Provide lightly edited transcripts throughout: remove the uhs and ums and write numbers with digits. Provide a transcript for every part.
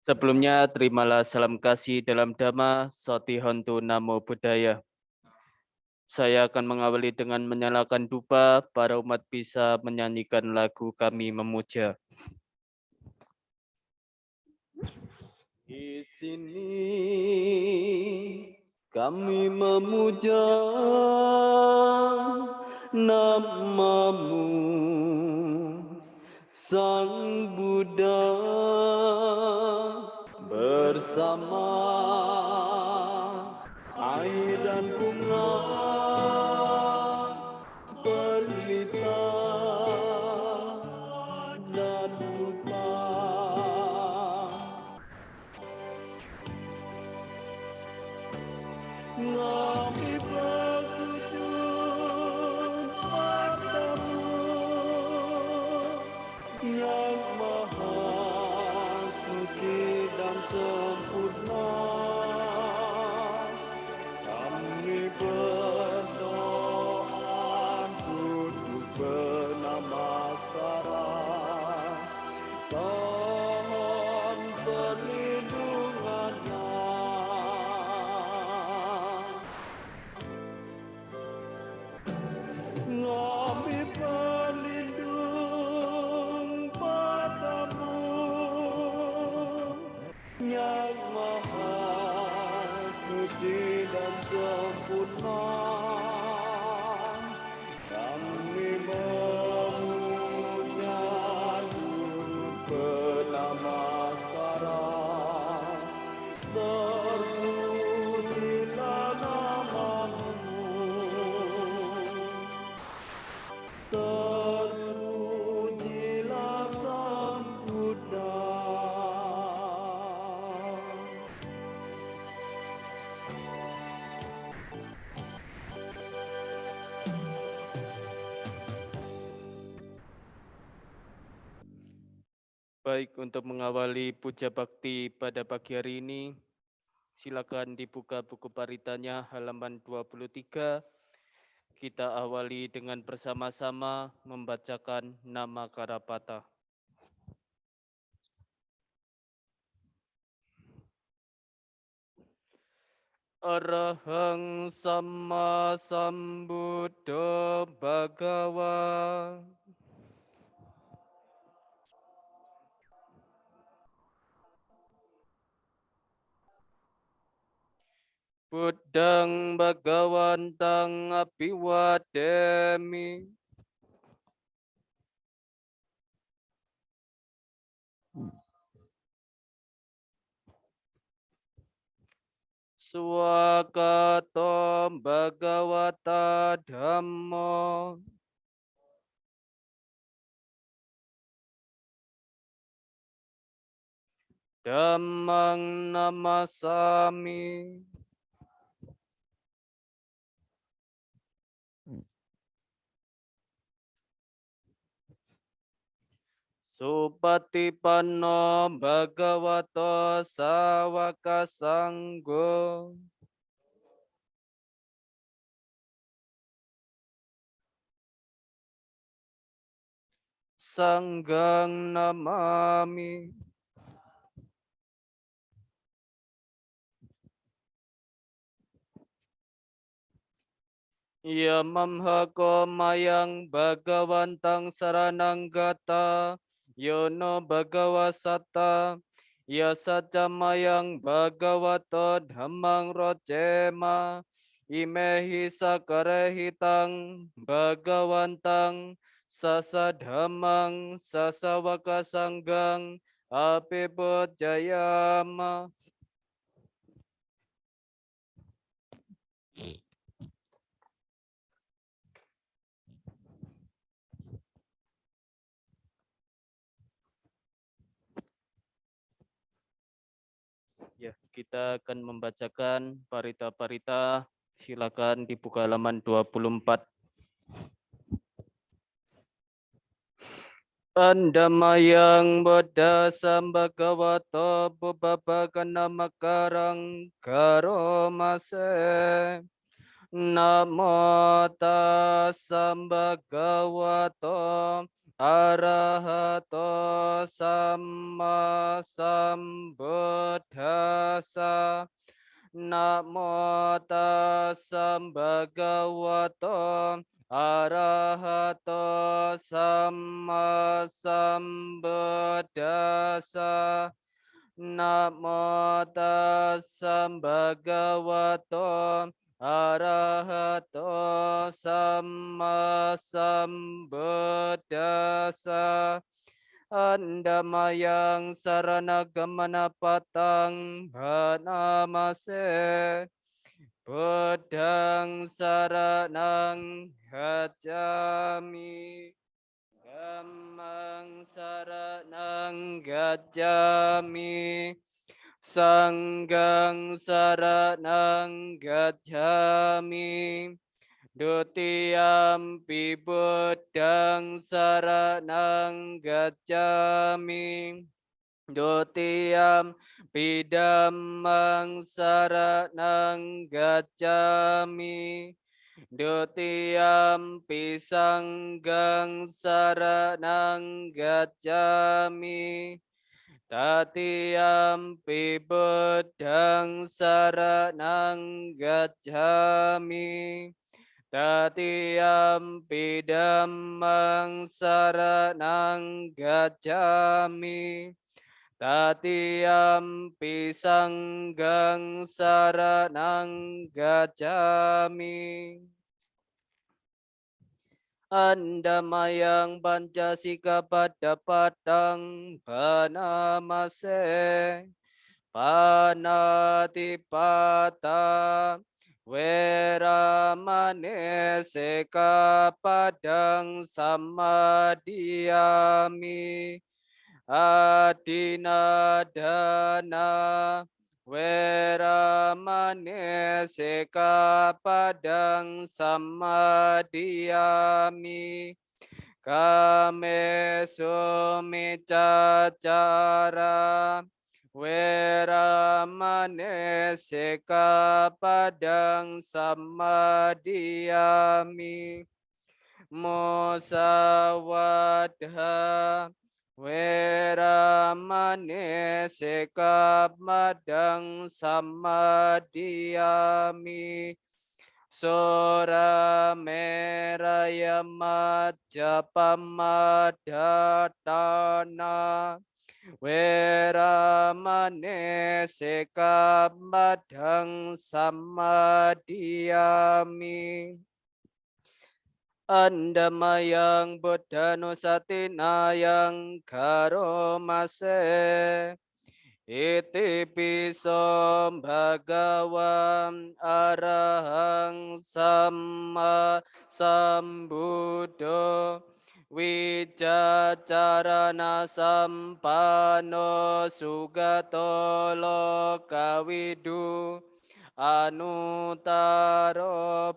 Sebelumnya, terimalah salam kasih dalam Dhamma, Soti Hontu Namo Buddhaya. Saya akan mengawali dengan menyalakan dupa, para umat bisa menyanyikan lagu Kami Memuja. Di sini kami memuja namamu, Sang Buddha, bersama air dan bunga pelita dan dupa. Kami bersujud padamu, yang maha suci dan sempurna. Kami berdoa untuk bernamaskara, mohon perlindungannya. Kami berlindung padamu, yang maha suci dan sempurna. Kami memuja untuk bernamaskara, terpujilah namamu, terpujilah Sang Buddha. Baik, untuk mengawali puja bakti pada pagi hari ini, silakan dibuka buku paritanya halaman 23. Kita awali dengan bersama-sama membacakan nama Karapata. Arahang Samma Sambuddho Bhagawa. Buddhang Bhagawantang Abhiwademi. Swakato Bhagavata Dhammo. Dhammang namasami. Supatipanno Bhagavato Sawaka Sanggo. Sanggang namami. Yamamhako mayang Bhagawantang sarananggata. Yono Bhagawasata. Yasacamayang Bhagavato Dhammang Rojema. Imehi sakarehitang Bhagawantang sasadhamang sasawaka sanggang apibujayama. Ya, kita akan membacakan parita-parita. Silakan dibuka halaman 24. Andamayang Buddha Sambhagavato Bubabagana Makarang Karomase. Namo tassa bhagavato Arahato Samma Sambuddhassa. Namo tassa bhagavato arahato samma sambuddhassa. Namo tassa bhagavato arahato samma sambuddhassa. Andamayang saranagamana patang bhanamase. Buddhang saranang gacchami. Dhammang saranang gacchami. Sanghang saranang gacchami. Dutiyampi buddhang saranang gacchami. Dutiyam pidammang saranang gacchami. Dutiyam pisanggang saranang gacchami. Tatiyam buddhang saranang gacchami. Tatiyampi dhammang saranang gacchami. Tatiyampi sanghang saranang gacchami. Andamayang pancasika pada padang banamase. Panatipata Weramane sekapadang samadiyami. Adinadana Weramane sekapadang samadiyami. Kame sumicacara Weramane sekapadang samadiyami. Musawadha Weramane sekapadang samadiyami. Sora meraya majapamadhatana. Weramane sekapadang samadiyami. Andamayang buddhanusatinayang karomase. Iti piso bhagawan arahang samma sambuddho. Wicacarana sampano sugato lokawidu. Anutaro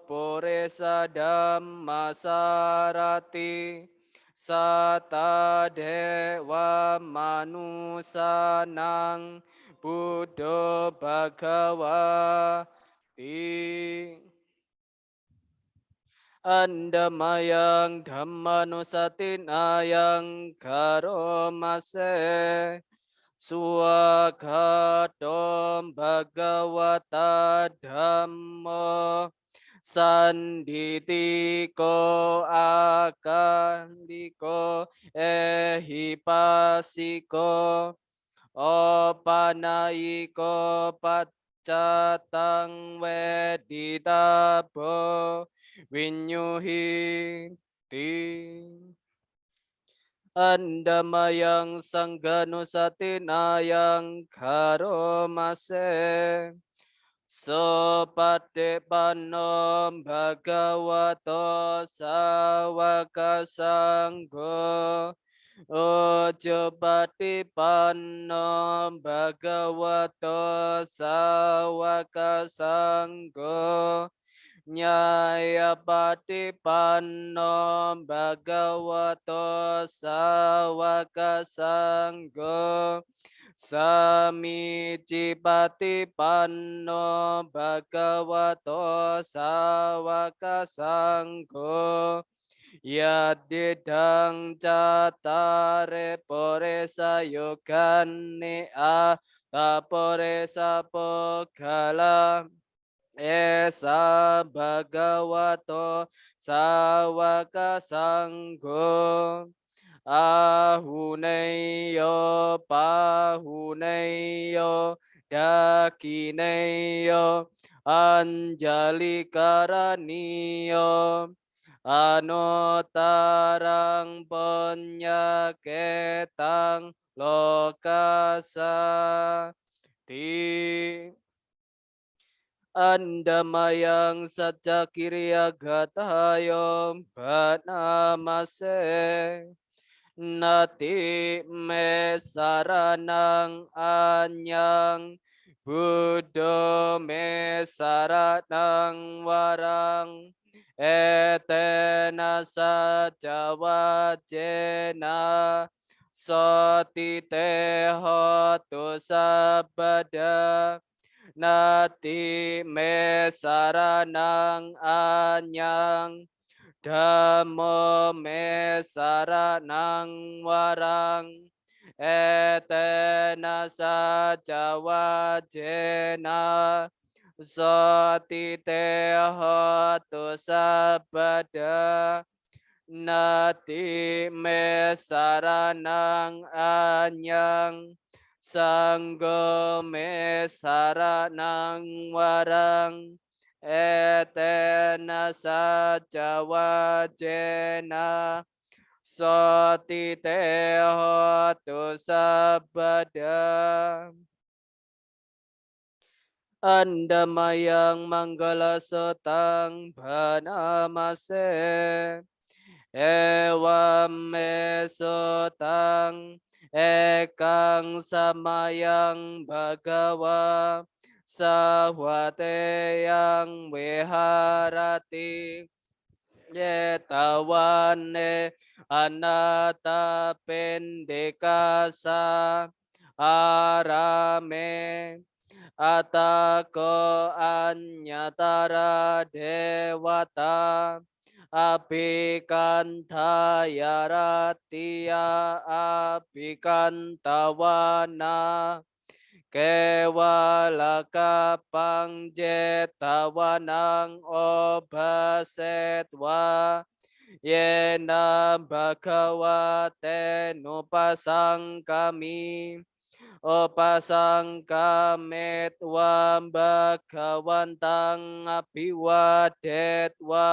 puresa dhammasarati. Sata dewa manusanang Buddha Bhagawati. Andamayang dhammanusatinayang karomase. Swagatom bhagavata dhammo. Sanditiko akandiko ehipasiko. Opanayiko paccatang weditabo. Vinyuhiti. Andamayang sangganusatinayang karomase. Sopatipannom bhagavato sawaka sangho. Ojo patipannom bhagavato sawaka sangho. Nyaya patipannom bhagavato sawaka sangho. Samici patipanno bhagavato sawaka sangho. Yadidang catare poresa yogane a taporesa pogala Esa Bhagavato Sawaka Sangho Ahuneyo Pahuneyo Dakineyo Anjali Karaniyo Anotarang Penyaketang Lokasa Ti Andamayang Satya Kiriya Gatayom Bhatnamase Nati me saranang anyang Buddho me saranang warang Etena saja wajena Soti tehotu sabada Nati me saranang anyang Dhammo me saranang warang Etena saja wajena Soti tehotu sabada Nati me saranang anyang Sanggo me saranang warang Etena saja wajena Soti tehotu sabada Andamayang manggala sotang bhanamase Ewam mesotang ekang samayang bhagawa sahwate yang viharati yetawane anata pendekasa arame Atako anyatara dewata abhikantaya ratia abhikantawana kewala kapang jetawanang obasetwa yena bhagavate nupasang kami Upasangkametwam bhagavantang apiwadetwa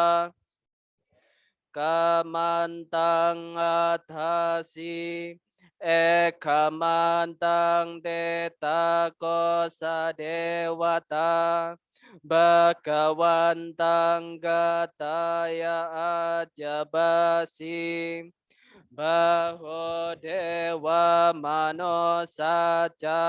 kamantang athasi ekamantang deta kosa dewata bhagavantang gataya ajabasi Baho dewa manosaca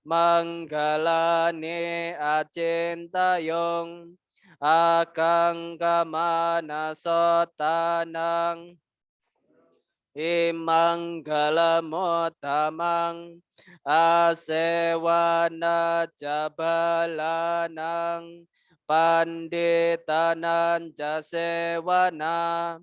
manggalane acintayong akang kamana sotanang imangalamotamang asewana jabalanang panditanan jasewana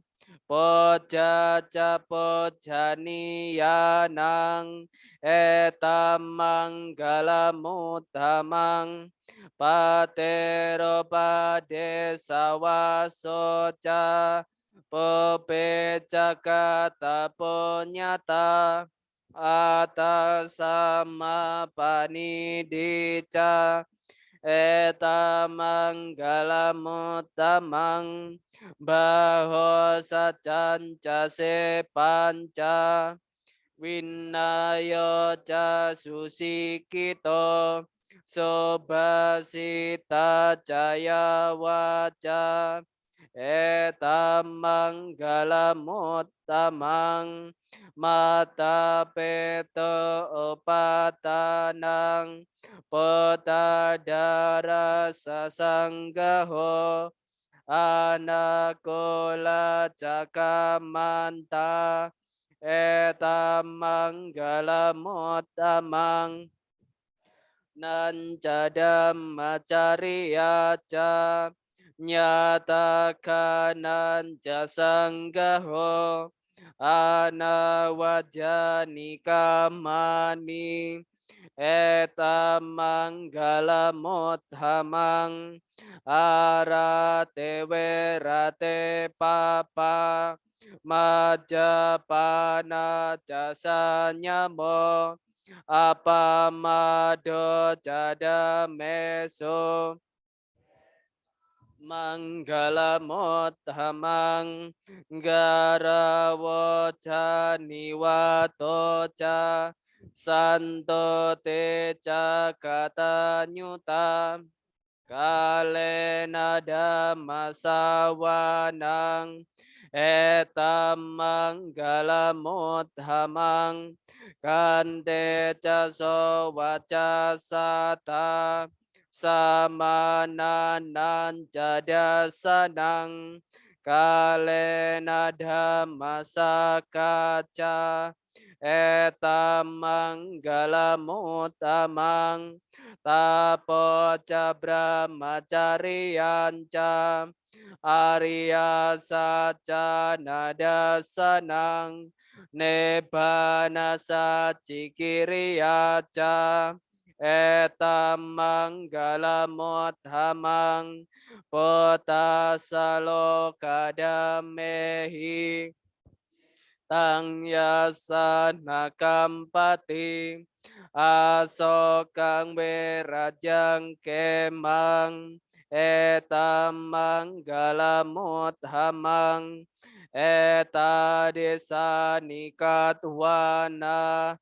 Poja pojaniyanang etam manggalamutamang patero padesawasoca pepeca kata penyata atasama panidica Eta manggalamutamang baho sacanca se panca Winayo ca susikito Sobasita caya waca Eta manggalamutamang Mata peto opatanang Potadara sasanggaho anakola cakamanta etam manggalamutamang nancadam macariyaca nyatakanan jasanggaho anawajani kamani etam manggala mothamang arate werate papa majapana jasanyamo apamado jada meso manggala mothamang garawo ca niwato ca santo te ca katanyuta kalena dhammasawanang etam manggala mothamang kante ca sowaca sata samananan jadasanang kalena dhammasakaca etam manggala mutamang tapo ca brahmacariyanca arya saca nadasanang nibbana sacikiriyaca etam manggala mothamang potasaloka damehi tang yasana kampati asokang berajang kemang etam manggala mothamang eta desa nikatwana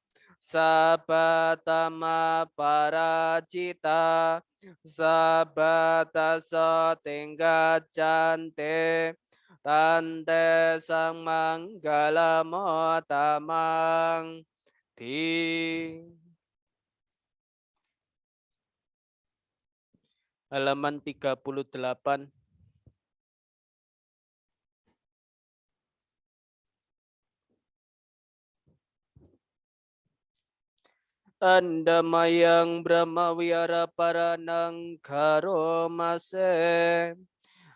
sabatama paracita sabata sotingga cante tante sang manggala motamang di halaman 38. Andamayang Brahmawiara Paranang Karomase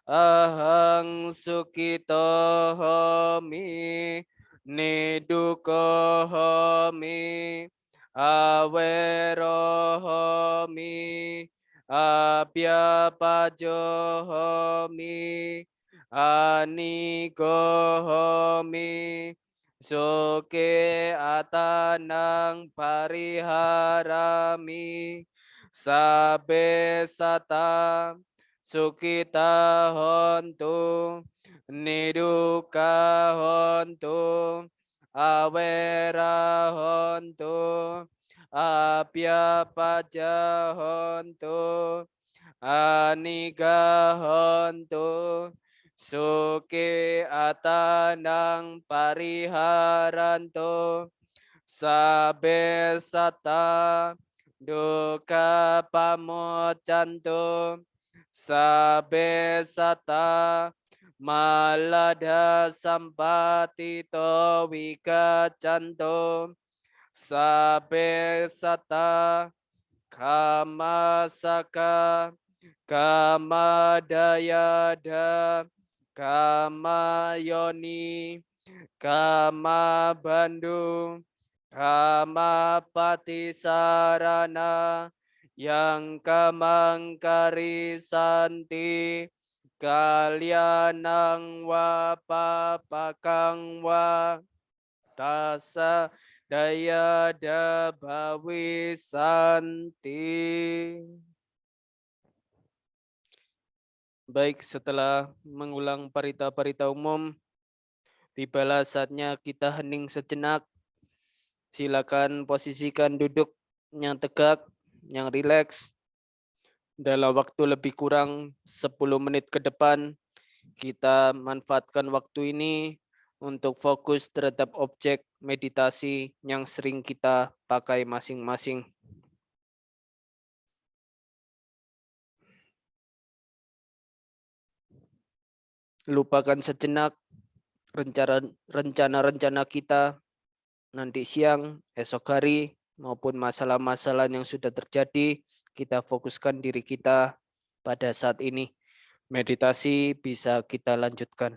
Ahang Sukito Homi Niduko Homi Awero Homi Abhyapajo Homi Anigo Homi Suke atanang pariharami sabe sata sukita hontu niduka hontu awera hontu apyapaja hontu aniga hontu suke atanang pariharanto sabe sata duka pamocanto sabe sata malada sampatito wikacanto sabe sata kamasaka kamadayada kamayoni kama Bandung, kama Patisarana, yang kamangkari santi, kalyanang wa papakang wa tasa daya dabawi santi. Baik, setelah mengulang parita-parita umum, tibalah saatnya kita hening sejenak. Silakan posisikan duduk yang tegak, yang rileks. Dalam waktu lebih kurang 10 menit ke depan, kita manfaatkan waktu ini untuk fokus terhadap objek meditasi yang sering kita pakai masing-masing. Lupakan sejenak rencana-rencana kita nanti siang, esok hari, maupun masalah-masalah yang sudah terjadi. Kita fokuskan diri kita pada saat ini. Meditasi bisa kita lanjutkan.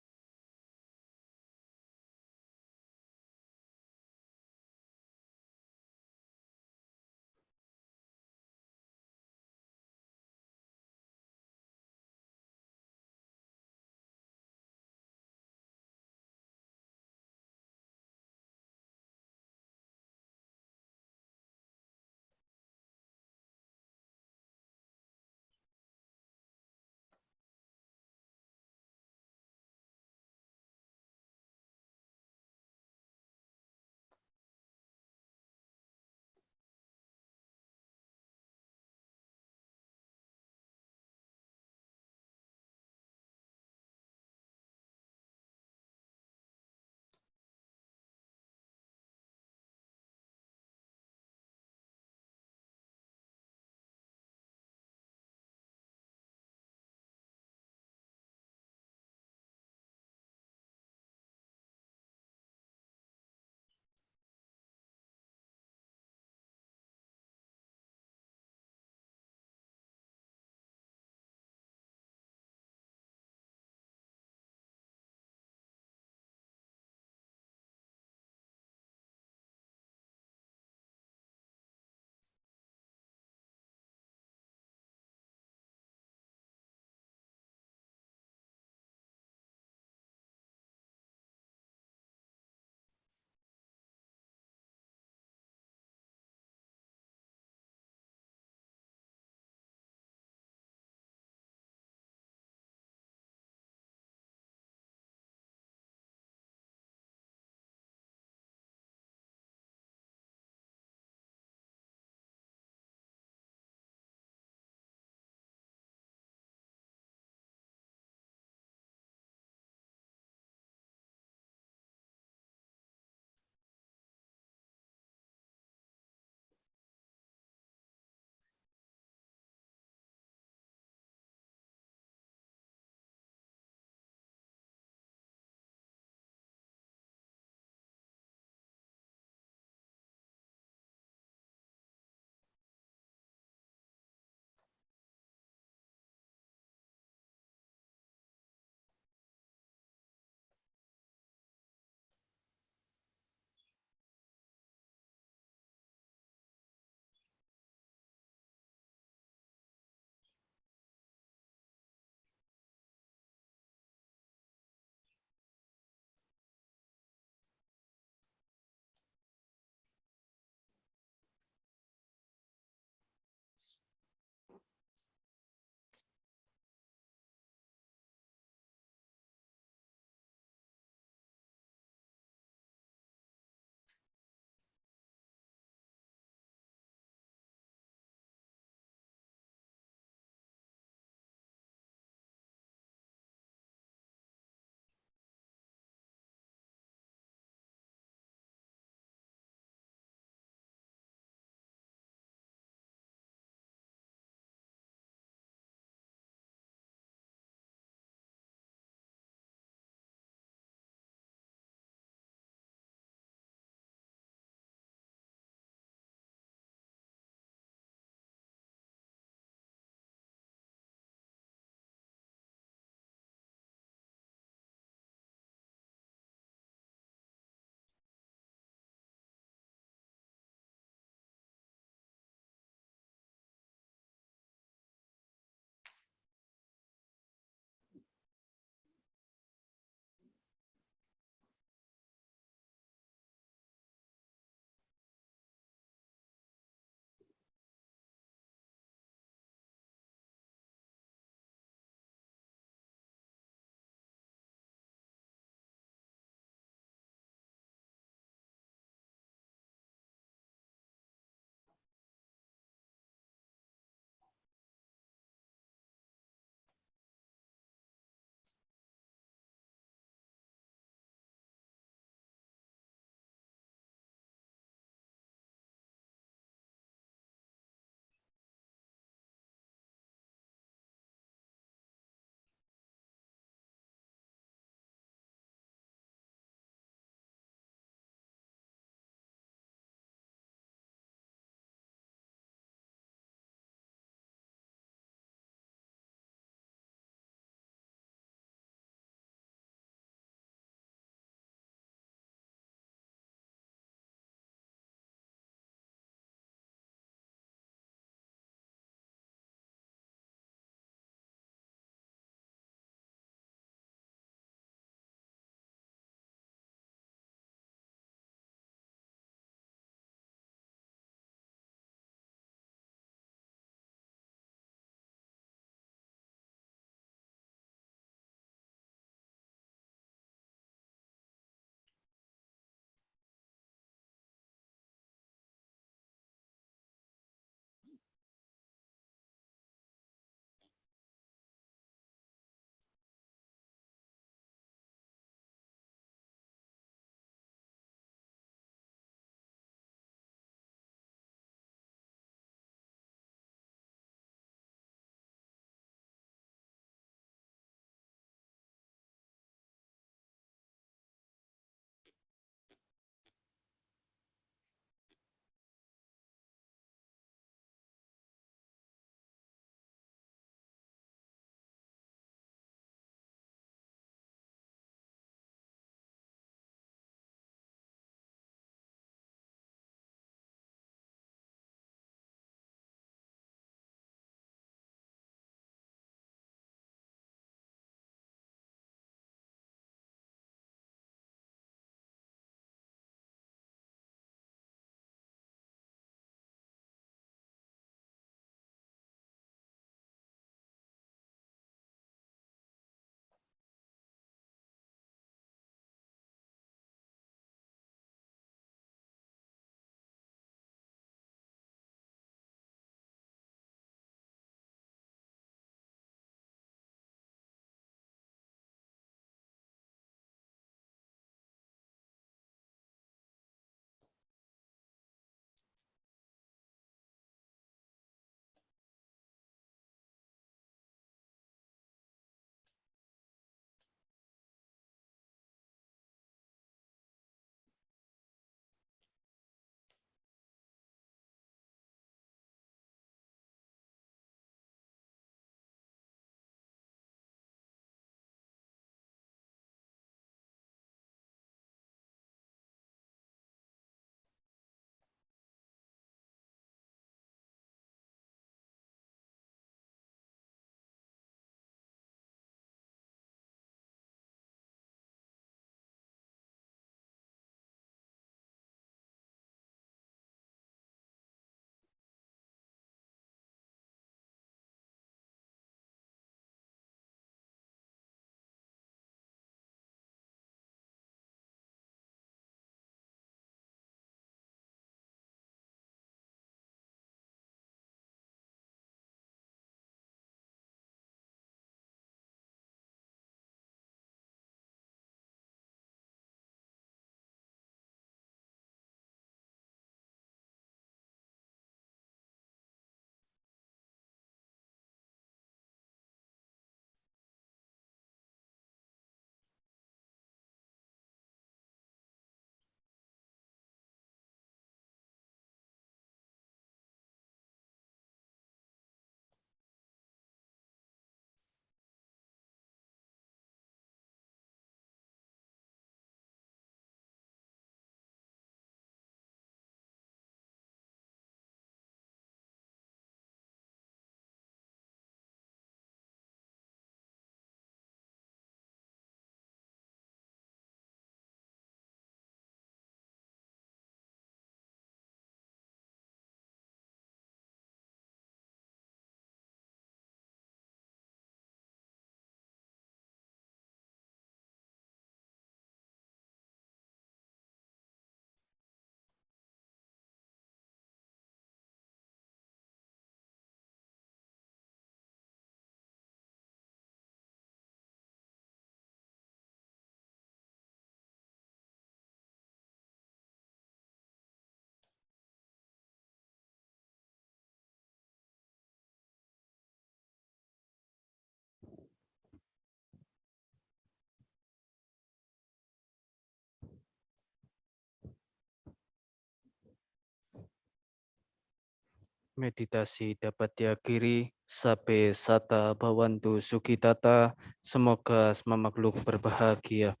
Meditasi dapat diakhiri. Sabe sata bawantu sukitata. Semoga semua makhluk berbahagia.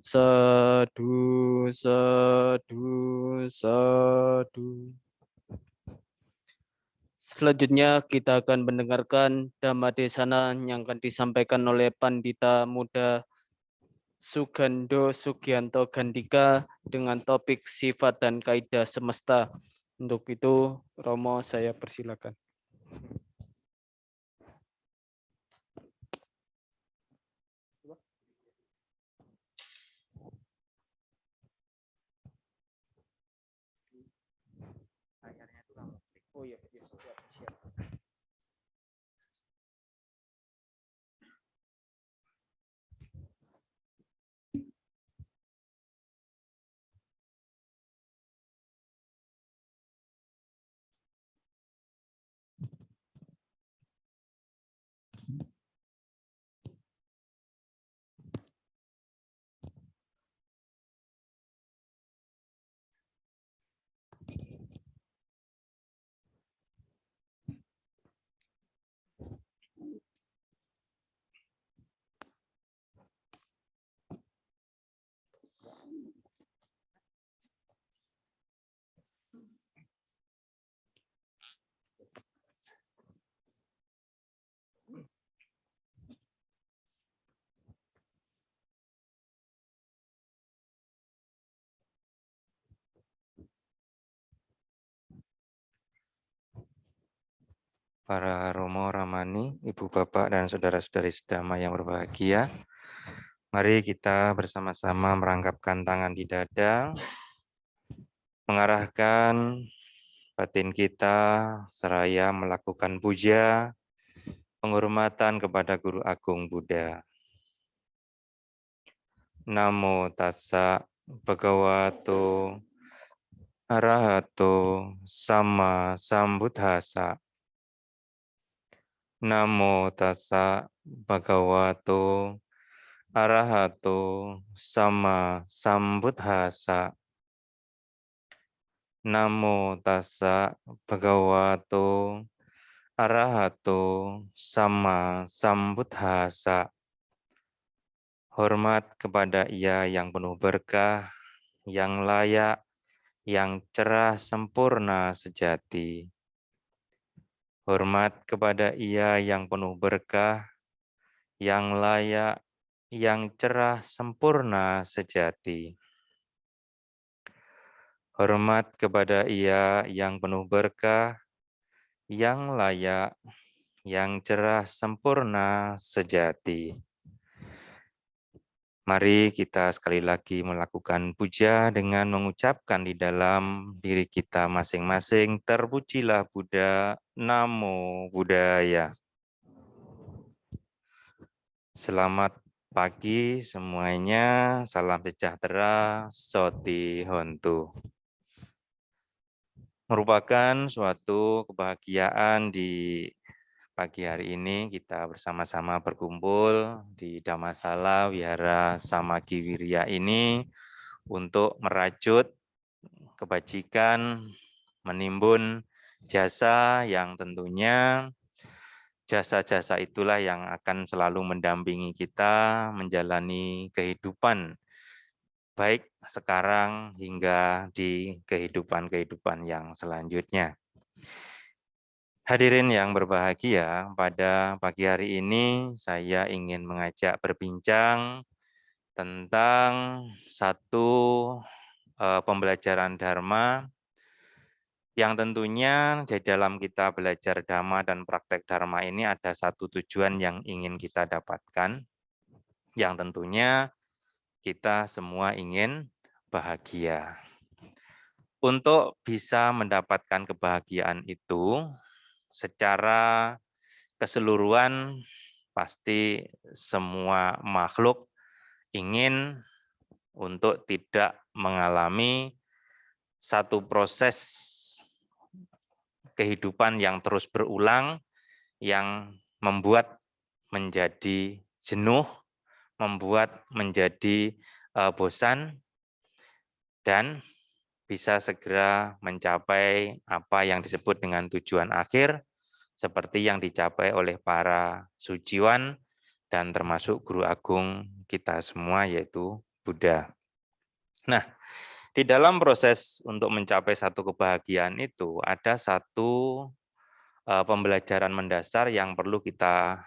Sadu, sadu, sadu. Selanjutnya kita akan mendengarkan Dhamma Desana yang akan disampaikan oleh Pandita Muda Sugando Sugianto Gandika dengan topik sifat dan kaidah semesta. Untuk itu, Romo, saya persilakan. Oh iya, siap, siap. Para Romo Ramani, Ibu Bapak dan saudara-saudari sedama yang berbahagia, mari kita bersama-sama merangkapkan tangan di dada, mengarahkan batin kita seraya melakukan puja, penghormatan kepada Guru Agung Buddha. Namo tassa bhagavato arahato sama sambuddhassa. Namo tassa bhagavato arahato sama sambuddhassa. Namo tassa bhagavato arahato sama sambuddhassa. Hormat kepada Ia yang penuh berkah, yang layak, yang cerah sempurna sejati. Hormat kepada Ia yang penuh berkah, yang layak, yang cerah sempurna sejati. Hormat kepada Ia yang penuh berkah, yang layak, yang cerah sempurna sejati. Mari kita sekali lagi melakukan puja dengan mengucapkan di dalam diri kita masing-masing, terpujilah Buddha, Namo Buddhaya. Selamat pagi semuanya, salam sejahtera, Soti Hontu. Merupakan suatu kebahagiaan di pagi hari ini kita bersama-sama berkumpul di Dhammasala Wihara Samagi Wirya ini untuk merajut kebajikan, menimbun jasa yang tentunya jasa-jasa itulah yang akan selalu mendampingi kita menjalani kehidupan baik sekarang hingga di kehidupan-kehidupan yang selanjutnya. Hadirin yang berbahagia, pada pagi hari ini saya ingin mengajak berbincang tentang satu pembelajaran Dharma yang tentunya di dalam kita belajar Dhamma dan praktek Dharma ini ada satu tujuan yang ingin kita dapatkan, yang tentunya kita semua ingin bahagia. Untuk bisa mendapatkan kebahagiaan itu, secara keseluruhan pasti semua makhluk ingin untuk tidak mengalami satu proses kehidupan yang terus berulang, yang membuat menjadi jenuh, membuat menjadi bosan, dan bisa segera mencapai apa yang disebut dengan tujuan akhir, seperti yang dicapai oleh para suciwan dan termasuk guru agung kita semua, yaitu Buddha. Nah, di dalam proses untuk mencapai satu kebahagiaan itu, ada satu pembelajaran mendasar yang perlu kita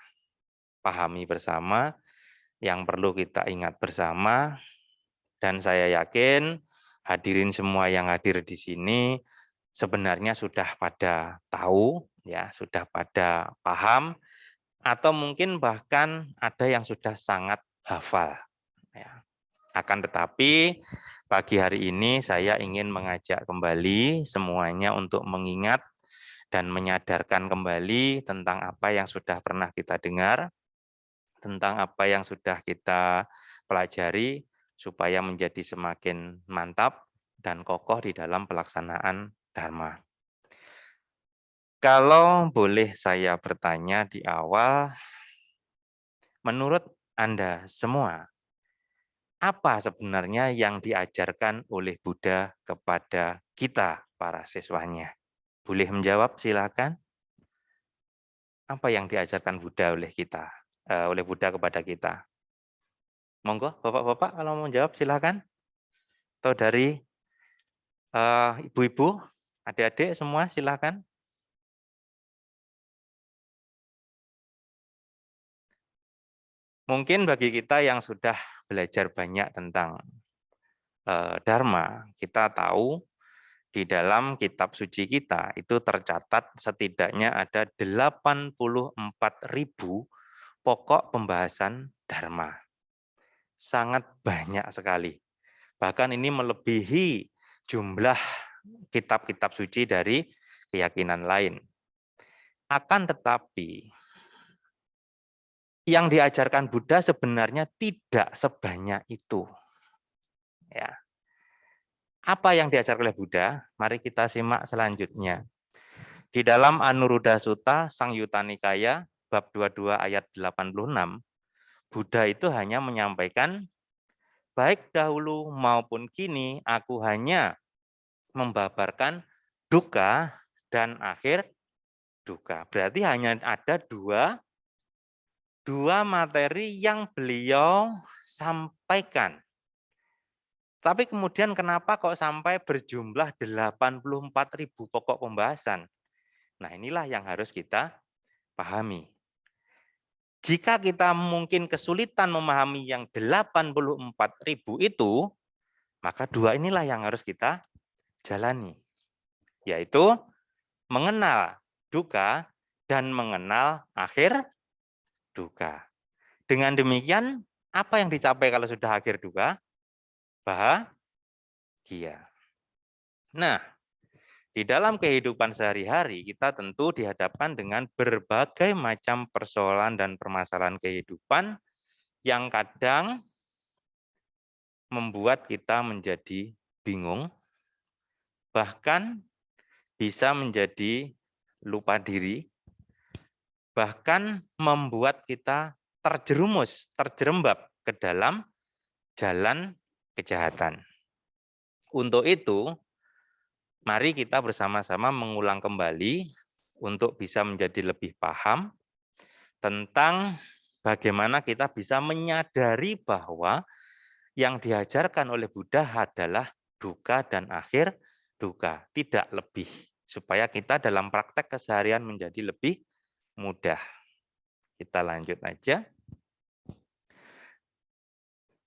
pahami bersama, yang perlu kita ingat bersama, dan saya yakin hadirin semua yang hadir di sini sebenarnya sudah pada tahu, ya, sudah pada paham, atau mungkin bahkan ada yang sudah sangat hafal. Ya. Akan tetapi pagi hari ini saya ingin mengajak kembali semuanya untuk mengingat dan menyadarkan kembali tentang apa yang sudah pernah kita dengar, tentang apa yang sudah kita pelajari, supaya menjadi semakin mantap dan kokoh di dalam pelaksanaan Dharma. Kalau boleh saya bertanya di awal, menurut Anda semua, apa sebenarnya yang diajarkan oleh Buddha kepada kita, para siswanya? Boleh menjawab, silakan. Apa yang diajarkan Buddha oleh kita, oleh Buddha kepada kita? Monggo, Bapak-bapak kalau mau jawab silakan. Atau dari ibu-ibu, adik-adik semua silakan. Mungkin bagi kita yang sudah belajar banyak tentang Dharma, kita tahu di dalam kitab suci kita itu tercatat setidaknya ada 84.000 pokok pembahasan Dharma. Sangat banyak sekali. Bahkan ini melebihi jumlah kitab-kitab suci dari keyakinan lain. Akan tetapi, yang diajarkan Buddha sebenarnya tidak sebanyak itu. Ya. Apa yang diajarkan oleh Buddha? Mari kita simak selanjutnya. Di dalam Anuruddha Sutta, Sangyutta Nikaya, bab 22 ayat 86, Buddha itu hanya menyampaikan, baik dahulu maupun kini, aku hanya membabarkan duka dan akhir duka. Berarti hanya ada dua materi yang beliau sampaikan. Tapi kemudian kenapa kok sampai berjumlah 84.000 pokok pembahasan? Nah, inilah yang harus kita pahami. Jika kita mungkin kesulitan memahami yang 84.000 itu, maka dua inilah yang harus kita jalani, yaitu mengenal duka dan mengenal akhir duka. Dengan demikian, apa yang dicapai kalau sudah akhir duka? Bahagia. Nah, di dalam kehidupan sehari-hari, kita tentu dihadapkan dengan berbagai macam persoalan dan permasalahan kehidupan yang kadang membuat kita menjadi bingung, bahkan bisa menjadi lupa diri, bahkan membuat kita terjerumus, terjerembab ke dalam jalan kejahatan. Untuk itu, mari kita bersama-sama mengulang kembali untuk bisa menjadi lebih paham tentang bagaimana kita bisa menyadari bahwa yang diajarkan oleh Buddha adalah duka dan akhir duka, tidak lebih. Supaya kita dalam praktek keseharian menjadi lebih mudah. Kita lanjut aja.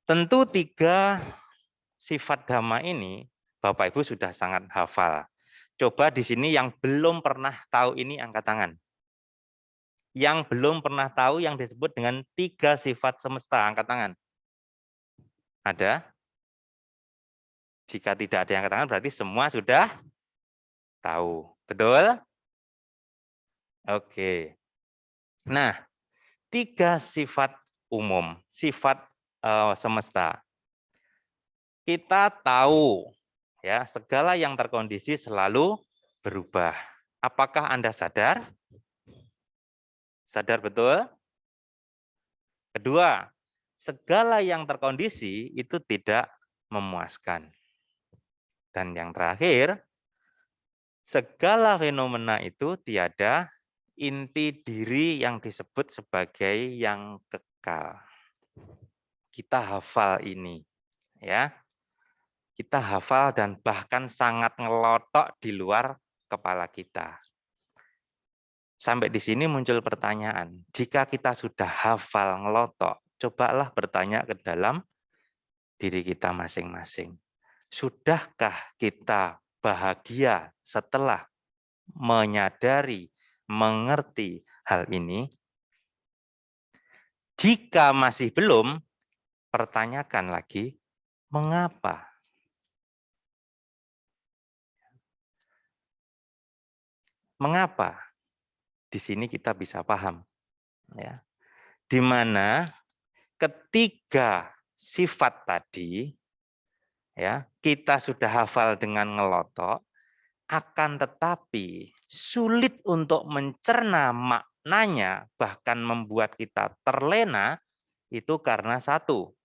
Tentu 3 sifat dhamma ini Bapak Ibu sudah sangat hafal. Coba di sini yang belum pernah tahu ini angkat tangan. Yang belum pernah tahu yang disebut dengan 3 sifat semesta, angkat tangan. Ada? Jika tidak ada yang angkat tangan berarti semua sudah tahu. Betul? Oke. Nah, 3 sifat umum, sifat semesta. Kita tahu ya, segala yang terkondisi selalu berubah. Apakah Anda sadar? Sadar betul? Kedua, segala yang terkondisi itu tidak memuaskan. Dan yang terakhir, segala fenomena itu tiada inti diri yang disebut sebagai yang kekal. Kita hafal ini, ya. Kita hafal dan bahkan sangat ngelotok di luar kepala kita. Sampai di sini muncul pertanyaan, jika kita sudah hafal ngelotok, cobalah bertanya ke dalam diri kita masing-masing. Sudahkah kita bahagia setelah menyadari, mengerti hal ini? Jika masih belum, pertanyakan lagi, mengapa? Mengapa? Di sini kita bisa paham, ya. Di mana ketiga sifat tadi, ya, kita sudah hafal dengan ngelotok, akan tetapi sulit untuk mencerna maknanya, bahkan membuat kita terlena, itu karena satu,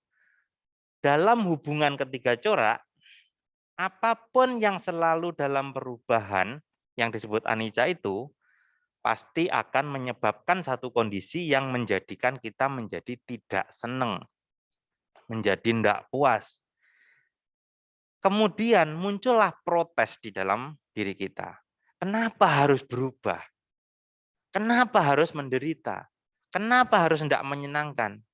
dalam hubungan ketiga corak, apapun yang selalu dalam perubahan yang disebut anicca itu, pasti akan menyebabkan satu kondisi yang menjadikan kita menjadi tidak senang, menjadi tidak puas. Kemudian muncullah protes di dalam diri kita. Kenapa harus berubah? Kenapa harus menderita? Kenapa harus tidak menyenangkan?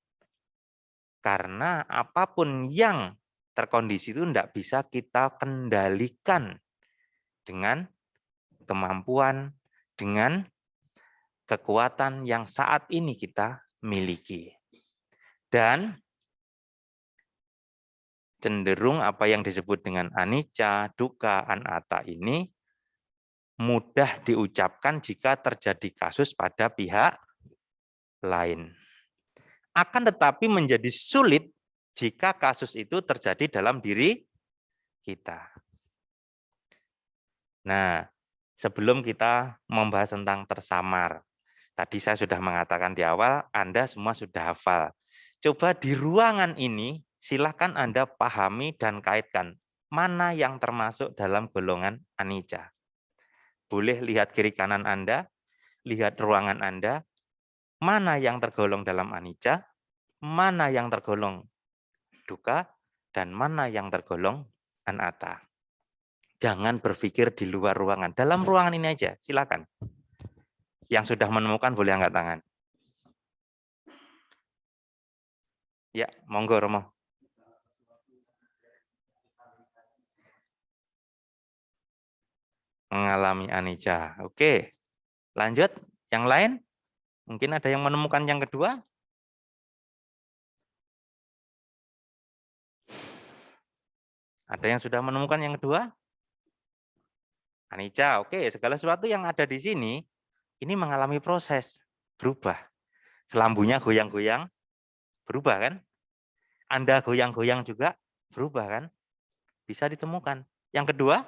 Karena apapun yang terkondisi itu tidak bisa kita kendalikan dengan kemampuan, dengan kekuatan yang saat ini kita miliki. Dan cenderung apa yang disebut dengan anicca, dukkha, anatta ini mudah diucapkan jika terjadi kasus pada pihak lain. Akan tetapi menjadi sulit jika kasus itu terjadi dalam diri kita. Nah, sebelum kita membahas tentang tersamar, tadi saya sudah mengatakan di awal, Anda semua sudah hafal. Coba di ruangan ini, silakan Anda pahami dan kaitkan mana yang termasuk dalam golongan anicca. Boleh lihat kiri kanan Anda, lihat ruangan Anda, mana yang tergolong dalam anicca, mana yang tergolong dukkha, dan mana yang tergolong anatta. Jangan berpikir di luar ruangan. Dalam ruangan ini aja, silakan. Yang sudah menemukan boleh angkat tangan. Ya, monggo Romo. Mengalami anicca. Oke, lanjut. Yang lain? Mungkin ada yang menemukan yang kedua? Ada yang sudah menemukan yang kedua? Anicca, oke. Segala sesuatu yang ada di sini, ini mengalami proses berubah. Selambunya goyang-goyang, berubah kan? Anda goyang-goyang juga, berubah kan? Bisa ditemukan. Yang kedua,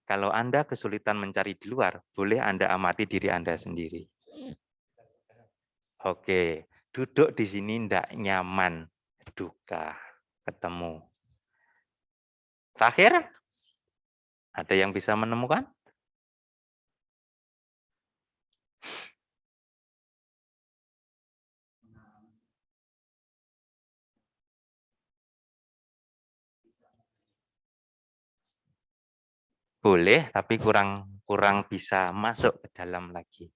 kalau Anda kesulitan mencari di luar, boleh Anda amati diri Anda sendiri. Oke, duduk di sini tidak nyaman, dukkha, ketemu. Terakhir, ada yang bisa menemukan? Boleh, tapi kurang bisa masuk ke dalam lagi.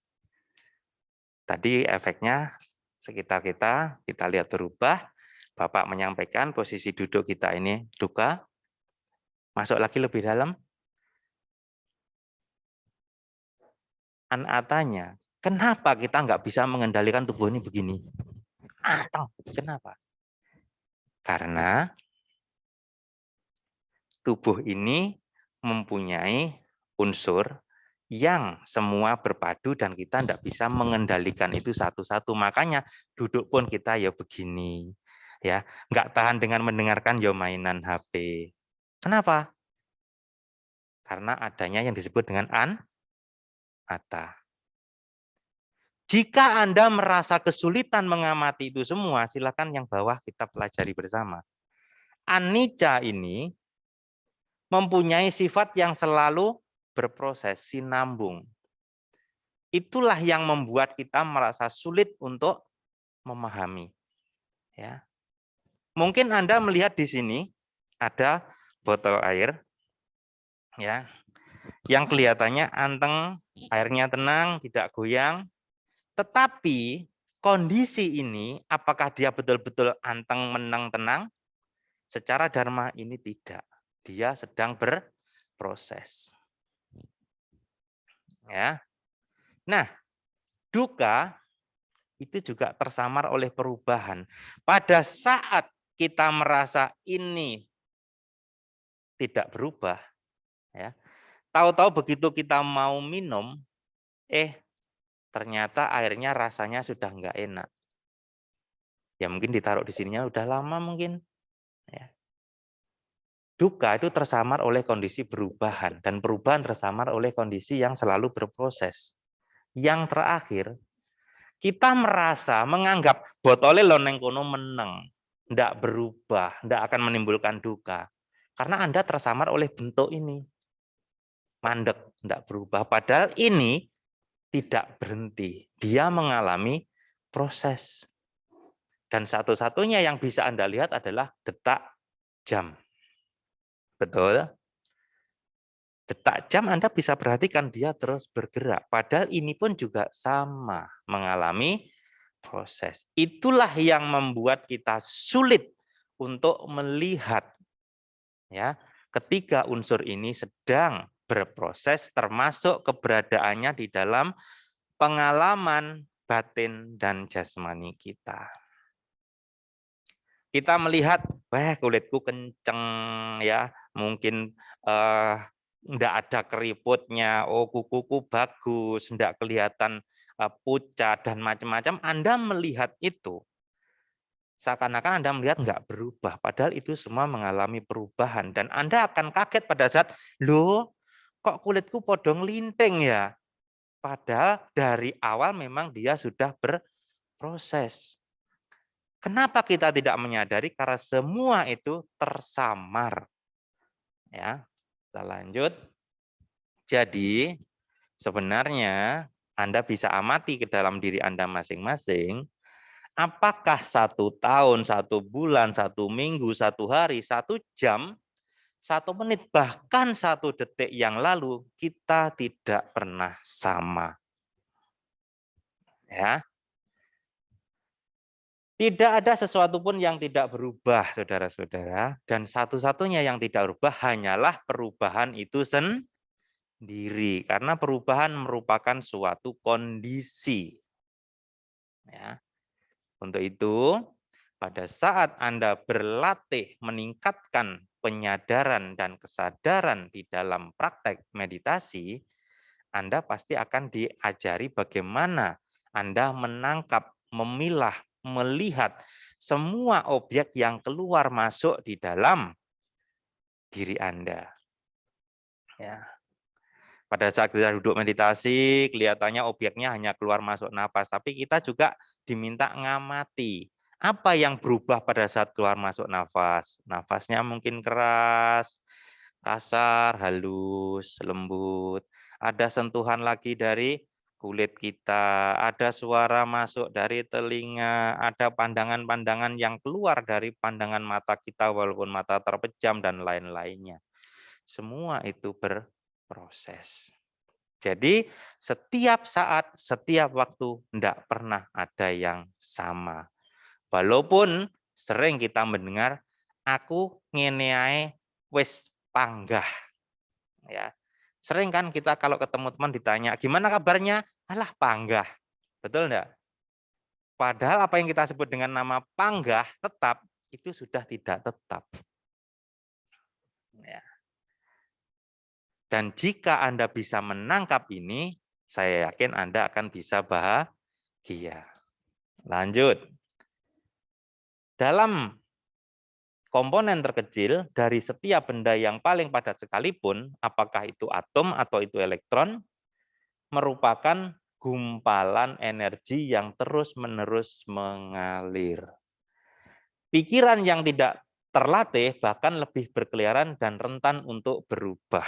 Tadi efeknya sekitar kita lihat berubah. Bapak menyampaikan posisi duduk kita ini dukkha. Masuk lagi lebih dalam. Anattanya, kenapa kita nggak bisa mengendalikan tubuh ini begini? Atau kenapa? Karena tubuh ini mempunyai unsur yang semua berpadu dan kita tidak bisa mengendalikan itu satu-satu. Makanya duduk pun kita ya begini, ya nggak tahan dengan mendengarkan ya mainan HP. Kenapa? Karena adanya yang disebut dengan anatta. Jika Anda merasa kesulitan mengamati itu semua, silakan yang bawah kita pelajari bersama. Anicca ini mempunyai sifat yang selalu berproses, sinambung. Itulah yang membuat kita merasa sulit untuk memahami. Ya. Mungkin Anda melihat di sini ada botol air, ya, yang kelihatannya anteng, airnya tenang, tidak goyang. Tetapi kondisi ini, apakah dia betul-betul anteng, menang, tenang? Secara dharma ini tidak. Dia sedang berproses. Ya. Nah, duka itu juga tersamar oleh perubahan. Pada saat kita merasa ini tidak berubah, ya, tahu-tahu begitu kita mau minum, ternyata airnya rasanya sudah enggak enak. Ya mungkin ditaruh di sininya udah lama mungkin. Ya. Duka itu tersamar oleh kondisi perubahan, dan perubahan tersamar oleh kondisi yang selalu berproses. Yang terakhir, kita merasa menganggap botolnya loneng kono meneng, tidak berubah, tidak akan menimbulkan duka. Karena Anda tersamar oleh bentuk ini. Mandek, tidak berubah. Padahal ini tidak berhenti. Dia mengalami proses. Dan satu-satunya yang bisa Anda lihat adalah detak jam. Betul? Detak jam Anda bisa perhatikan dia terus bergerak. Padahal ini pun juga sama, mengalami proses. Itulah yang membuat kita sulit untuk melihat, ya, ketiga unsur ini sedang berproses, termasuk keberadaannya di dalam pengalaman batin dan jasmani kita. Kita melihat, wah kulitku kenceng, ya, mungkin enggak ada keriputnya, oh kukuku bagus, enggak kelihatan pucat dan macam-macam. Anda melihat itu, seakan-akan Anda melihat enggak berubah, padahal itu semua mengalami perubahan. Dan Anda akan kaget pada saat, loh kok kulitku podong linting ya? Padahal dari awal memang dia sudah berproses. Kenapa kita tidak menyadari? Karena semua itu tersamar. Ya, kita lanjut. Jadi sebenarnya Anda bisa amati ke dalam diri Anda masing-masing. Apakah 1 tahun, 1 bulan, 1 minggu, 1 hari, 1 jam, 1 menit, bahkan 1 detik yang lalu kita tidak pernah sama. Ya. Tidak ada sesuatu pun yang tidak berubah, saudara-saudara. Dan satu-satunya yang tidak berubah hanyalah perubahan itu sendiri. Karena perubahan merupakan suatu kondisi. Ya. Untuk itu, pada saat Anda berlatih meningkatkan penyadaran dan kesadaran di dalam praktek meditasi, Anda pasti akan diajari bagaimana Anda menangkap, memilah, melihat semua objek yang keluar masuk di dalam diri Anda. Ya. Pada saat kita duduk meditasi, kelihatannya objeknya hanya keluar masuk napas, tapi kita juga diminta ngamati. Apa yang berubah pada saat keluar masuk nafas? Nafasnya mungkin keras, kasar, halus, lembut. Ada sentuhan lagi dari kulit kita, ada suara masuk dari telinga, ada pandangan-pandangan yang keluar dari pandangan mata kita walaupun mata terpejam dan lain-lainnya. Semua itu berproses. Jadi setiap saat, setiap waktu tidak pernah ada yang sama. Walaupun sering kita mendengar, aku ngene ae wis panggah. Ya. Sering kan kita kalau ketemu teman ditanya, gimana kabarnya? Alah panggah. Betul enggak? Padahal apa yang kita sebut dengan nama panggah tetap, itu sudah tidak tetap. Ya. Dan jika Anda bisa menangkap ini, saya yakin Anda akan bisa bahagia. Lanjut. Dalam komponen terkecil dari setiap benda yang paling padat sekalipun, apakah itu atom atau itu elektron, merupakan gumpalan energi yang terus-menerus mengalir. Pikiran yang tidak terlatih, bahkan lebih berkeliaran dan rentan untuk berubah.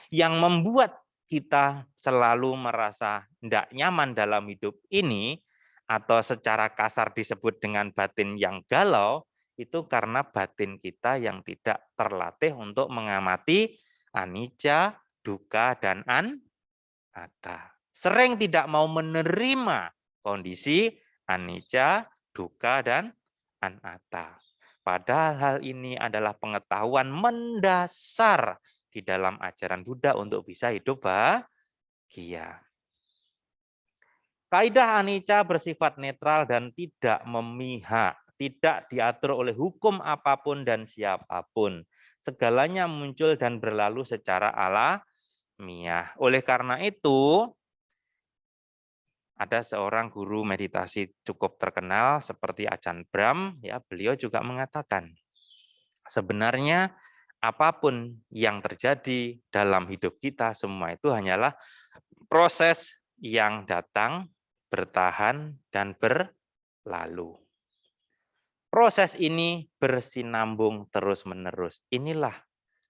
Yang membuat kita selalu merasa tidak nyaman dalam hidup ini, atau secara kasar disebut dengan batin yang galau, itu karena batin kita yang tidak terlatih untuk mengamati anicca, dukkha, dan anatta. Sering tidak mau menerima kondisi anicca, dukkha, dan anatta. Padahal hal ini adalah pengetahuan mendasar di dalam ajaran Buddha untuk bisa hidup bahagia. Kaidah anicca bersifat netral dan tidak memihak, tidak diatur oleh hukum apapun dan siapapun. Segalanya muncul dan berlalu secara alamiah. Oleh karena itu, ada seorang guru meditasi cukup terkenal seperti Ajahn Brahm, ya, beliau juga mengatakan, sebenarnya apapun yang terjadi dalam hidup kita semua itu hanyalah proses yang datang, bertahan, dan berlalu. Proses ini bersinambung terus-menerus. Inilah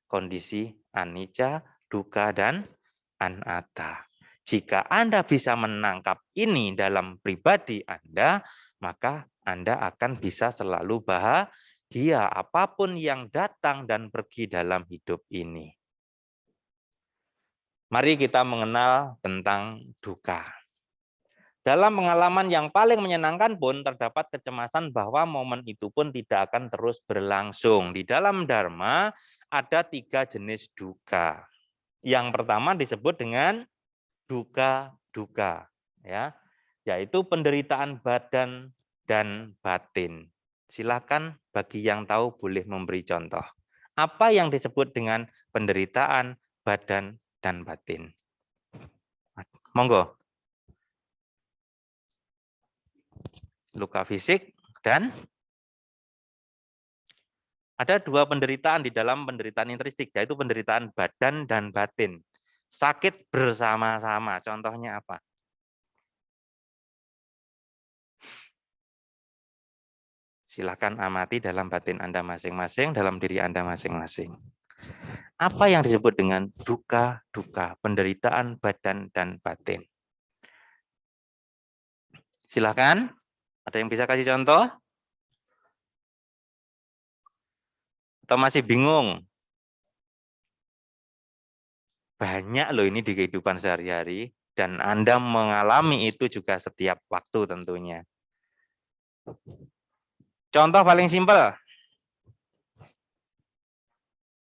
kondisi anicca, dukkha, dan anatta. Jika Anda bisa menangkap ini dalam pribadi Anda, maka Anda akan bisa selalu bahagia apapun yang datang dan pergi dalam hidup ini. Mari kita mengenal tentang dukkha. Dalam pengalaman yang paling menyenangkan pun terdapat kecemasan bahwa momen itu pun tidak akan terus berlangsung. Di dalam Dharma ada 3 jenis dukkha. Yang pertama disebut dengan dukkha, ya, yaitu penderitaan badan dan batin. Silakan bagi yang tahu boleh memberi contoh. Apa yang disebut dengan penderitaan badan dan batin? Monggo. Luka fisik dan ada 2 penderitaan di dalam penderitaan intristik, yaitu penderitaan badan dan batin. Sakit bersama-sama, contohnya apa? Silakan amati dalam batin Anda masing-masing, dalam diri Anda masing-masing. Apa yang disebut dengan dukkha, penderitaan badan dan batin? Silakan, ada yang bisa kasih contoh? Atau masih bingung? Banyak loh ini di kehidupan sehari-hari, dan Anda mengalami itu juga setiap waktu tentunya. Contoh paling simpel.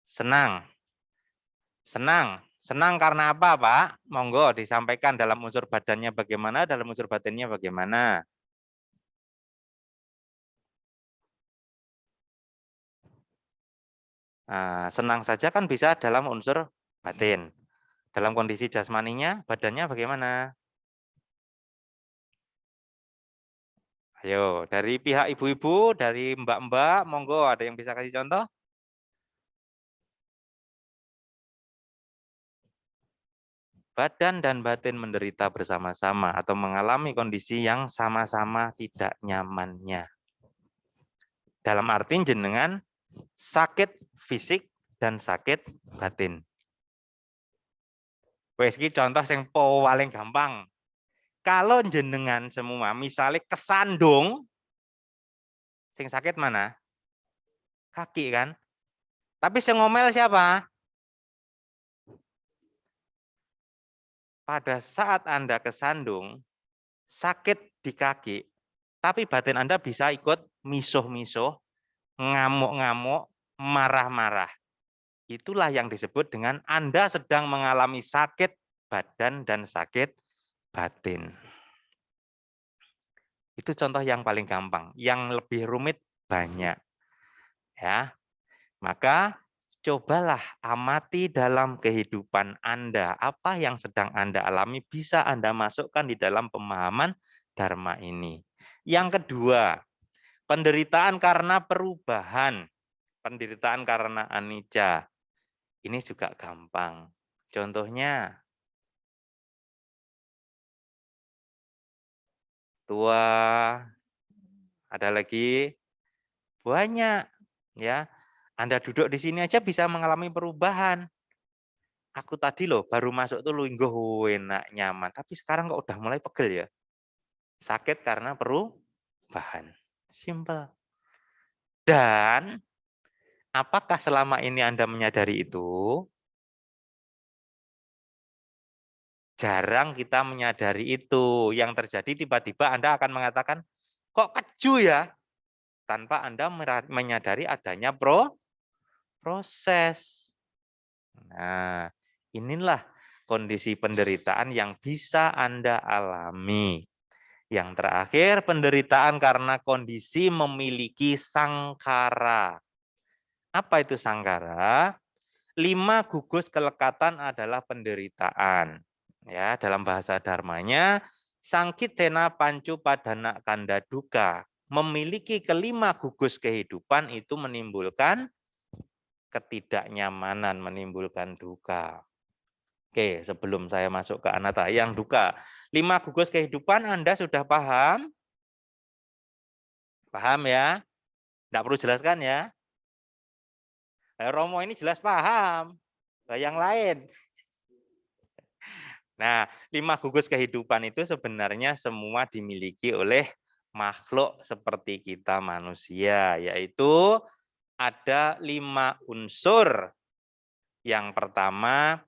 Senang. Senang karena apa, Pak? Monggo disampaikan dalam unsur badannya bagaimana, dalam unsur batinnya bagaimana. Nah, senang saja kan bisa dalam unsur batin. Dalam kondisi jasmaninya, badannya bagaimana? Ayo, dari pihak ibu-ibu, dari mbak-mbak, monggo ada yang bisa kasih contoh? Badan dan batin menderita bersama-sama atau mengalami kondisi yang sama-sama tidak nyamannya. Dalam arti jenengan sakit fisik dan sakit batin. Wes iki contoh yang paling gampang. Kalau jenengan semua misalnya kesandung, sing sakit mana? Kaki kan? Tapi sing ngomel siapa? Pada saat Anda kesandung, sakit di kaki, tapi batin Anda bisa ikut misuh-misuh, ngamuk-ngamuk, marah-marah. Itulah yang disebut dengan Anda sedang mengalami sakit badan dan sakit batin. Itu contoh yang paling gampang. Yang lebih rumit banyak. Ya. Maka cobalah amati dalam kehidupan Anda. Apa yang sedang Anda alami bisa Anda masukkan di dalam pemahaman Dharma ini. Yang kedua, penderitaan karena perubahan. Penderitaan karena anicca. Ini juga gampang. Contohnya, tua, ada lagi, banyak. Ya, Anda duduk di sini aja bisa mengalami perubahan. Aku tadi loh baru masuk tuh lungguh enak nyaman, tapi sekarang kok udah mulai pegel ya. Sakit karena perubahan. Simple. Dan apakah selama ini Anda menyadari itu? Jarang kita menyadari itu. Yang terjadi tiba-tiba Anda akan mengatakan, kok keju ya? Tanpa Anda menyadari adanya proses. Nah, inilah kondisi penderitaan yang bisa Anda alami. Yang terakhir, penderitaan karena kondisi memiliki sangkara. Apa itu sangkara? 5 gugus kelekatan adalah penderitaan. Ya, dalam bahasa dharmanya, sangkitena pancu padana kanda duka. Memiliki kelima gugus kehidupan itu menimbulkan ketidaknyamanan, menimbulkan duka. Oke, sebelum saya masuk ke anatta yang duka. 5 gugus kehidupan Anda sudah paham? Paham ya? Tidak perlu jelaskan ya? Romo ini jelas paham. Yang lain. Nah, 5 gugus kehidupan itu sebenarnya semua dimiliki oleh makhluk seperti kita manusia, yaitu ada 5 unsur. Yang pertama,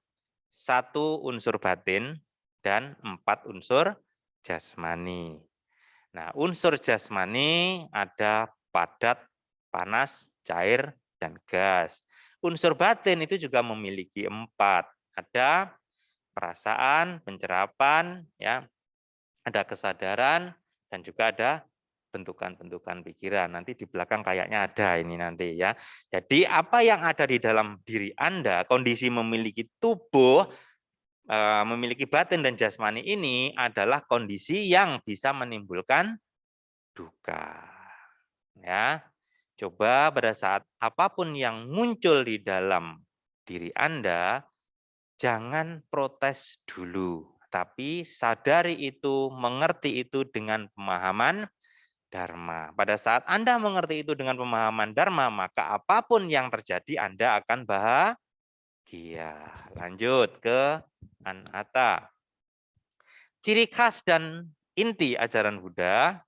1 unsur batin dan 4 unsur jasmani. Nah, unsur jasmani ada padat, panas, cair, dan gas. Unsur batin itu juga memiliki 4. Ada perasaan, pencerapan, ya, ada kesadaran, dan juga ada bentukan-bentukan pikiran. Nanti di belakang kayaknya ada ini nanti ya. Jadi apa yang ada di dalam diri Anda, kondisi memiliki tubuh, memiliki batin dan jasmani ini adalah kondisi yang bisa menimbulkan duka. Ya, coba pada saat apapun yang muncul di dalam diri Anda, jangan protes dulu, tapi sadari itu, mengerti itu dengan pemahaman Dharma. Pada saat Anda mengerti itu dengan pemahaman Dharma, maka apapun yang terjadi Anda akan bahagia. Lanjut ke anatta. Ciri khas dan inti ajaran Buddha,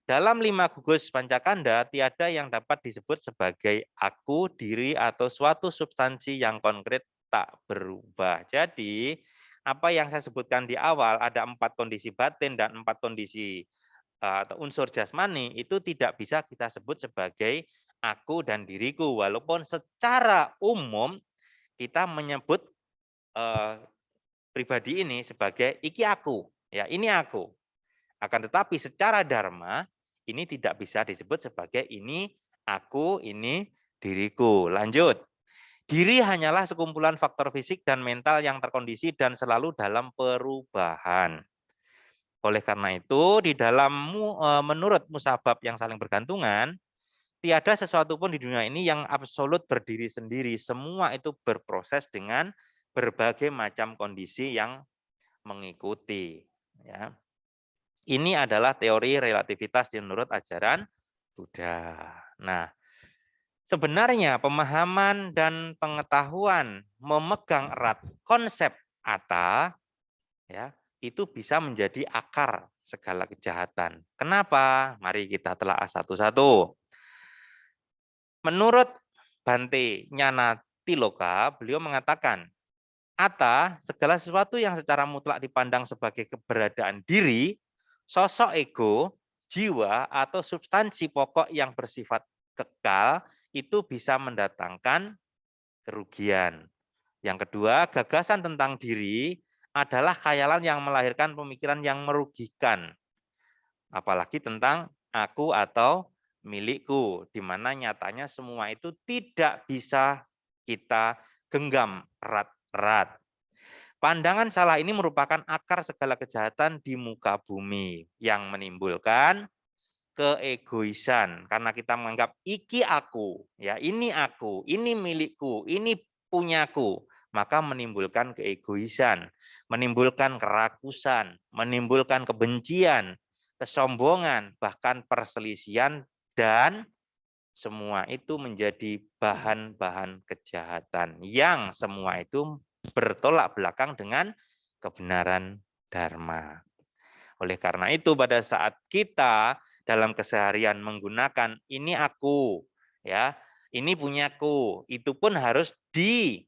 dalam 5 gugus pancakanda, tiada yang dapat disebut sebagai aku, diri, atau suatu substansi yang konkret tak berubah. Jadi, apa yang saya sebutkan di awal, ada 4 kondisi batin dan 4 kondisi atau unsur jasmani, itu tidak bisa kita sebut sebagai aku dan diriku. Walaupun secara umum kita menyebut pribadi ini sebagai iki aku. Ya, ini aku. Akan tetapi secara dharma, ini tidak bisa disebut sebagai ini aku, ini diriku. Lanjut. Diri hanyalah sekumpulan faktor fisik dan mental yang terkondisi dan selalu dalam perubahan. Oleh karena itu, di dalam menurut musabab yang saling bergantungan, tiada sesuatu pun di dunia ini yang absolut berdiri sendiri. Semua itu berproses dengan berbagai macam kondisi yang mengikuti. Ya. Ini adalah teori relativitas menurut ajaran Buddha. Nah, sebenarnya pemahaman dan pengetahuan memegang erat konsep atta, ya, itu bisa menjadi akar segala kejahatan. Kenapa? Mari kita telah satu-satu. Menurut Bante Nyanatiloka, beliau mengatakan, atta, segala sesuatu yang secara mutlak dipandang sebagai keberadaan diri, sosok ego, jiwa, atau substansi pokok yang bersifat kekal, itu bisa mendatangkan kerugian. Yang kedua, gagasan tentang diri adalah khayalan yang melahirkan pemikiran yang merugikan. Apalagi tentang aku atau milikku, di mana nyatanya semua itu tidak bisa kita genggam erat-erat. Pandangan salah ini merupakan akar segala kejahatan di muka bumi yang menimbulkan keegoisan karena kita menganggap iki aku, ya ini aku, ini milikku, ini punyaku, maka menimbulkan keegoisan, menimbulkan kerakusan, menimbulkan kebencian, kesombongan, bahkan perselisihan dan semua itu menjadi bahan-bahan kejahatan yang semua itu bertolak belakang dengan kebenaran dharma. Oleh karena itu pada saat kita dalam keseharian menggunakan ini aku, ya, ini punyaku, itu pun harus didalami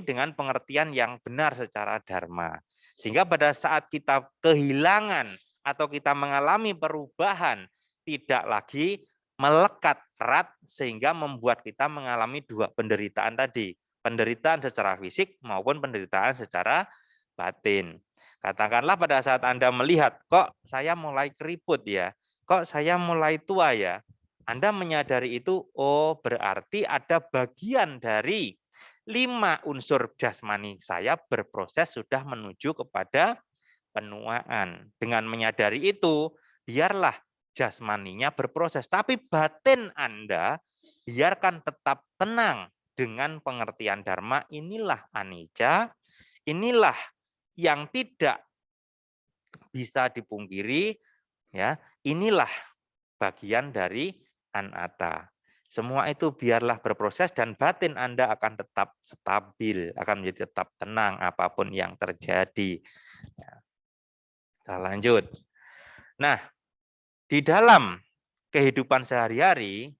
dengan pengertian yang benar secara dharma. Sehingga pada saat kita kehilangan atau kita mengalami perubahan, tidak lagi melekat erat sehingga membuat kita mengalami dua penderitaan tadi. Penderitaan secara fisik maupun penderitaan secara batin. Katakanlah pada saat Anda melihat, kok saya mulai keriput ya, kok saya mulai tua ya. Anda menyadari itu, oh berarti ada bagian dari 5 unsur jasmani saya berproses sudah menuju kepada penuaan. Dengan menyadari itu, biarlah jasmaninya berproses. Tapi batin Anda biarkan tetap tenang dengan pengertian dharma. Inilah anicca, inilah yang tidak bisa dipungkiri, ya. Inilah bagian dari anatta. Semua itu biarlah berproses dan batin Anda akan tetap stabil, akan menjadi tetap tenang apapun yang terjadi. Ya. Kita lanjut. Nah, di dalam kehidupan sehari-hari,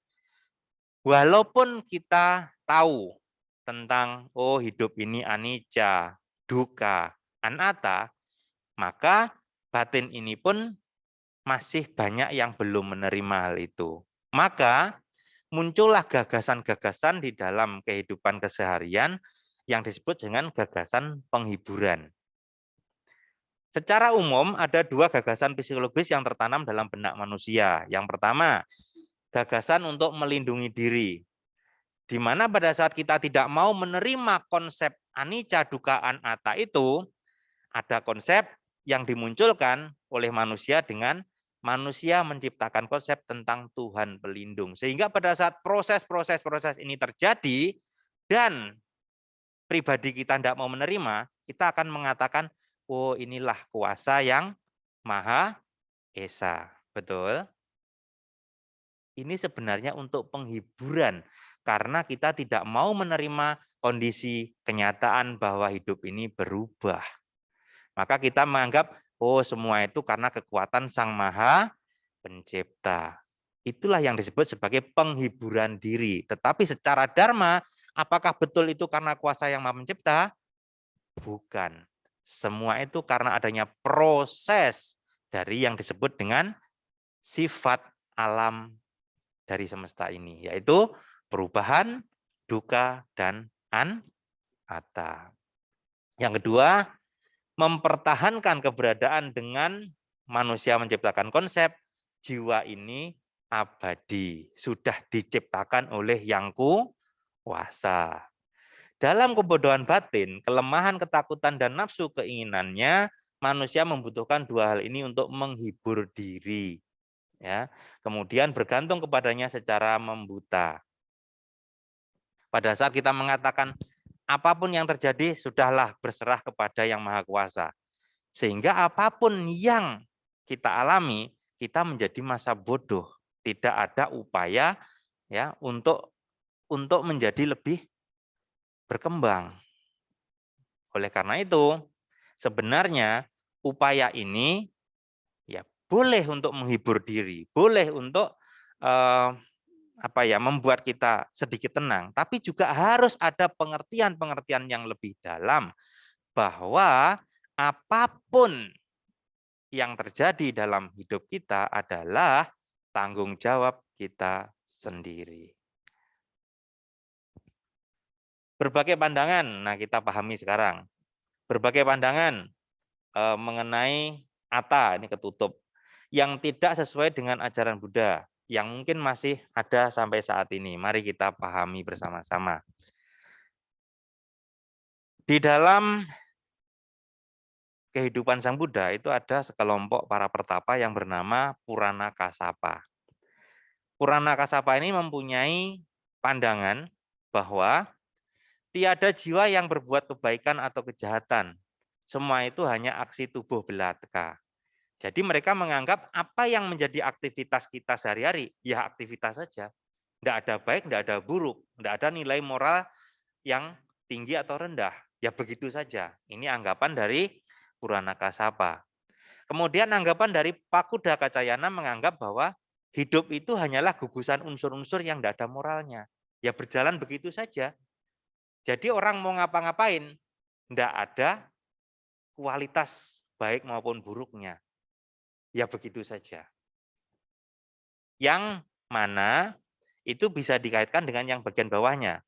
walaupun kita tahu tentang oh hidup ini anicca, dukkha, anatta, maka batin ini pun masih banyak yang belum menerima hal itu. Maka muncullah gagasan-gagasan di dalam kehidupan keseharian yang disebut dengan gagasan penghiburan. Secara umum ada dua gagasan psikologis yang tertanam dalam benak manusia. Yang pertama, gagasan untuk melindungi diri. Di mana pada saat kita tidak mau menerima konsep anicca, dukkha, anatta itu, ada konsep yang dimunculkan oleh manusia dengan manusia menciptakan konsep tentang Tuhan pelindung. Sehingga pada saat proses ini terjadi dan pribadi kita tidak mau menerima, kita akan mengatakan, oh inilah kuasa yang Maha Esa. Betul? Ini sebenarnya untuk penghiburan. Karena kita tidak mau menerima kondisi kenyataan bahwa hidup ini berubah. Maka kita menganggap, oh semua itu karena kekuatan Sang Maha Pencipta. Itulah yang disebut sebagai penghiburan diri. Tetapi secara dharma, apakah betul itu karena kuasa Yang Maha Pencipta? Bukan. Semua itu karena adanya proses dari yang disebut dengan sifat alam dari semesta ini, yaitu perubahan, dukkha, dan anatta. Yang kedua, mempertahankan keberadaan dengan manusia menciptakan konsep jiwa ini abadi, sudah diciptakan oleh Yang Kuasa. Dalam kebodohan batin, kelemahan, ketakutan, dan nafsu keinginannya, manusia membutuhkan dua hal ini untuk menghibur diri. Ya, kemudian bergantung kepadanya secara membuta. Pada saat kita mengatakan apapun yang terjadi sudahlah berserah kepada Yang Maha Kuasa. Sehingga apapun yang kita alami, kita menjadi masa bodoh. Tidak ada upaya ya untuk menjadi lebih berkembang. Oleh karena itu, sebenarnya upaya ini ya boleh untuk menghibur diri, boleh untuk membuat kita sedikit tenang, tapi juga harus ada pengertian-pengertian yang lebih dalam bahwa apapun yang terjadi dalam hidup kita adalah tanggung jawab kita sendiri. Berbagai pandangan, nah kita pahami sekarang. Berbagai pandangan mengenai atta, ini ketutup, yang tidak sesuai dengan ajaran Buddha, yang mungkin masih ada sampai saat ini. Mari kita pahami bersama-sama. Di dalam kehidupan Sang Buddha itu ada sekelompok para pertapa yang bernama Purana Kassapa. Purana Kassapa ini mempunyai pandangan bahwa tiada jiwa yang berbuat kebaikan atau kejahatan. Semua itu hanya aksi tubuh belaka. Jadi mereka menganggap apa yang menjadi aktivitas kita sehari-hari, ya aktivitas saja. Tidak ada baik, tidak ada buruk, tidak ada nilai moral yang tinggi atau rendah. Ya begitu saja. Ini anggapan dari Puranakasapa. Kemudian anggapan dari Pakuda Kacayana menganggap bahwa hidup itu hanyalah gugusan unsur-unsur yang tidak ada moralnya. Ya berjalan begitu saja. Jadi orang mau ngapa-ngapain, tidak ada kualitas baik maupun buruknya. Ya begitu saja. Yang mana itu bisa dikaitkan dengan yang bagian bawahnya,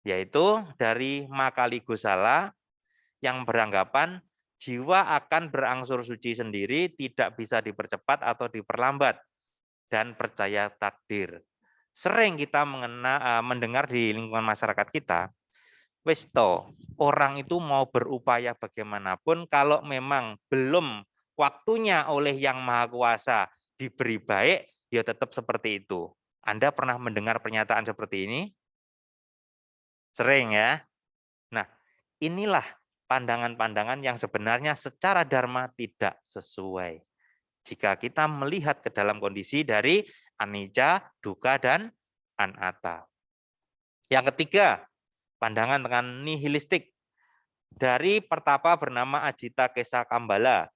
yaitu dari Makali Gosala yang beranggapan jiwa akan berangsur suci sendiri, tidak bisa dipercepat atau diperlambat, dan percaya takdir. Sering kita mendengar di lingkungan masyarakat kita, wis to, orang itu mau berupaya bagaimanapun, kalau memang belum waktunya oleh Yang Maha Kuasa diberi baik, ya tetap seperti itu. Anda pernah mendengar pernyataan seperti ini? Sering ya? Nah, inilah pandangan-pandangan yang sebenarnya secara dharma tidak sesuai. Jika kita melihat ke dalam kondisi dari anicca, dukkha, dan anatta. Yang ketiga, pandangan dengan nihilistik dari pertapa bernama Ajita Kesa Kambala.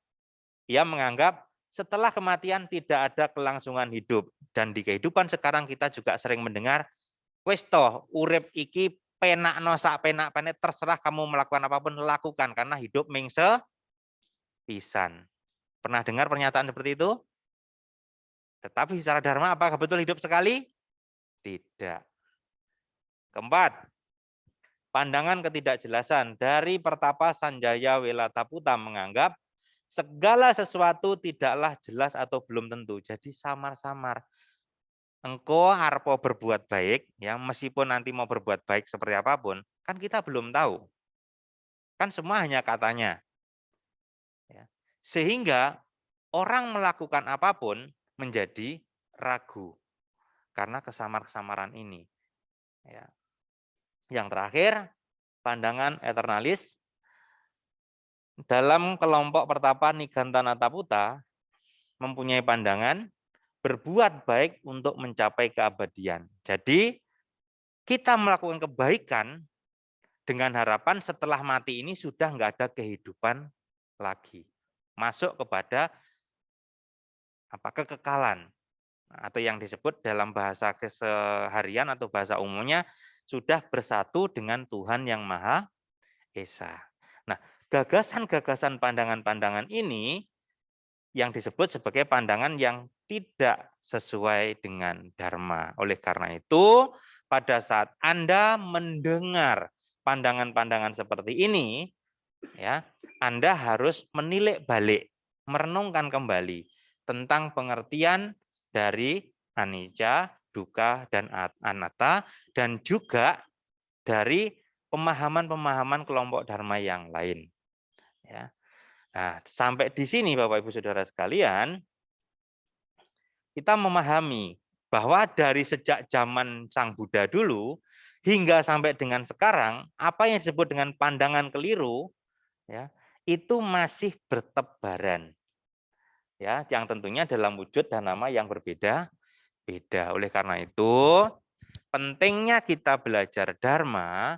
Ia menganggap setelah kematian tidak ada kelangsungan hidup, dan di kehidupan sekarang kita juga sering mendengar wis toh urip iki penak no sak penak penek, terserah kamu melakukan apapun lakukan karena hidup mingse pisan. Pernah dengar pernyataan seperti itu? Tetapi secara dharma apakah betul hidup sekali? Tidak. Keempat, pandangan ketidakjelasan dari pertapa Sanjaya Welataputa menganggap segala sesuatu tidaklah jelas atau belum tentu. Jadi samar-samar. Engkau harpo berbuat baik, ya meskipun nanti mau berbuat baik seperti apapun, kan kita belum tahu. Kan semua hanya katanya. Ya. Sehingga orang melakukan apapun menjadi ragu karena kesamar-kesamaran ini. Ya. Yang terakhir, pandangan eternalis dalam kelompok pertapa Nigantanataputa mempunyai pandangan berbuat baik untuk mencapai keabadian. Jadi kita melakukan kebaikan dengan harapan setelah mati ini sudah nggak ada kehidupan lagi. Masuk kepada kekekalan. Atau yang disebut dalam bahasa keseharian atau bahasa umumnya sudah bersatu dengan Tuhan yang Maha Esa. Nah, gagasan-gagasan pandangan-pandangan ini yang disebut sebagai pandangan yang tidak sesuai dengan dharma. Oleh karena itu, pada saat Anda mendengar pandangan-pandangan seperti ini, ya, Anda harus menilik balik, merenungkan kembali tentang pengertian dari anicca, dukkha, dan anatta, dan juga dari pemahaman-pemahaman kelompok dharma yang lain. Ya. Nah, sampai di sini Bapak Ibu Saudara sekalian, kita memahami bahwa dari sejak zaman Sang Buddha dulu hingga sampai dengan sekarang, apa yang disebut dengan pandangan keliru, ya, itu masih bertebaran. Ya, yang tentunya dalam wujud dan nama yang berbeda-beda. Oleh karena itu, pentingnya kita belajar dharma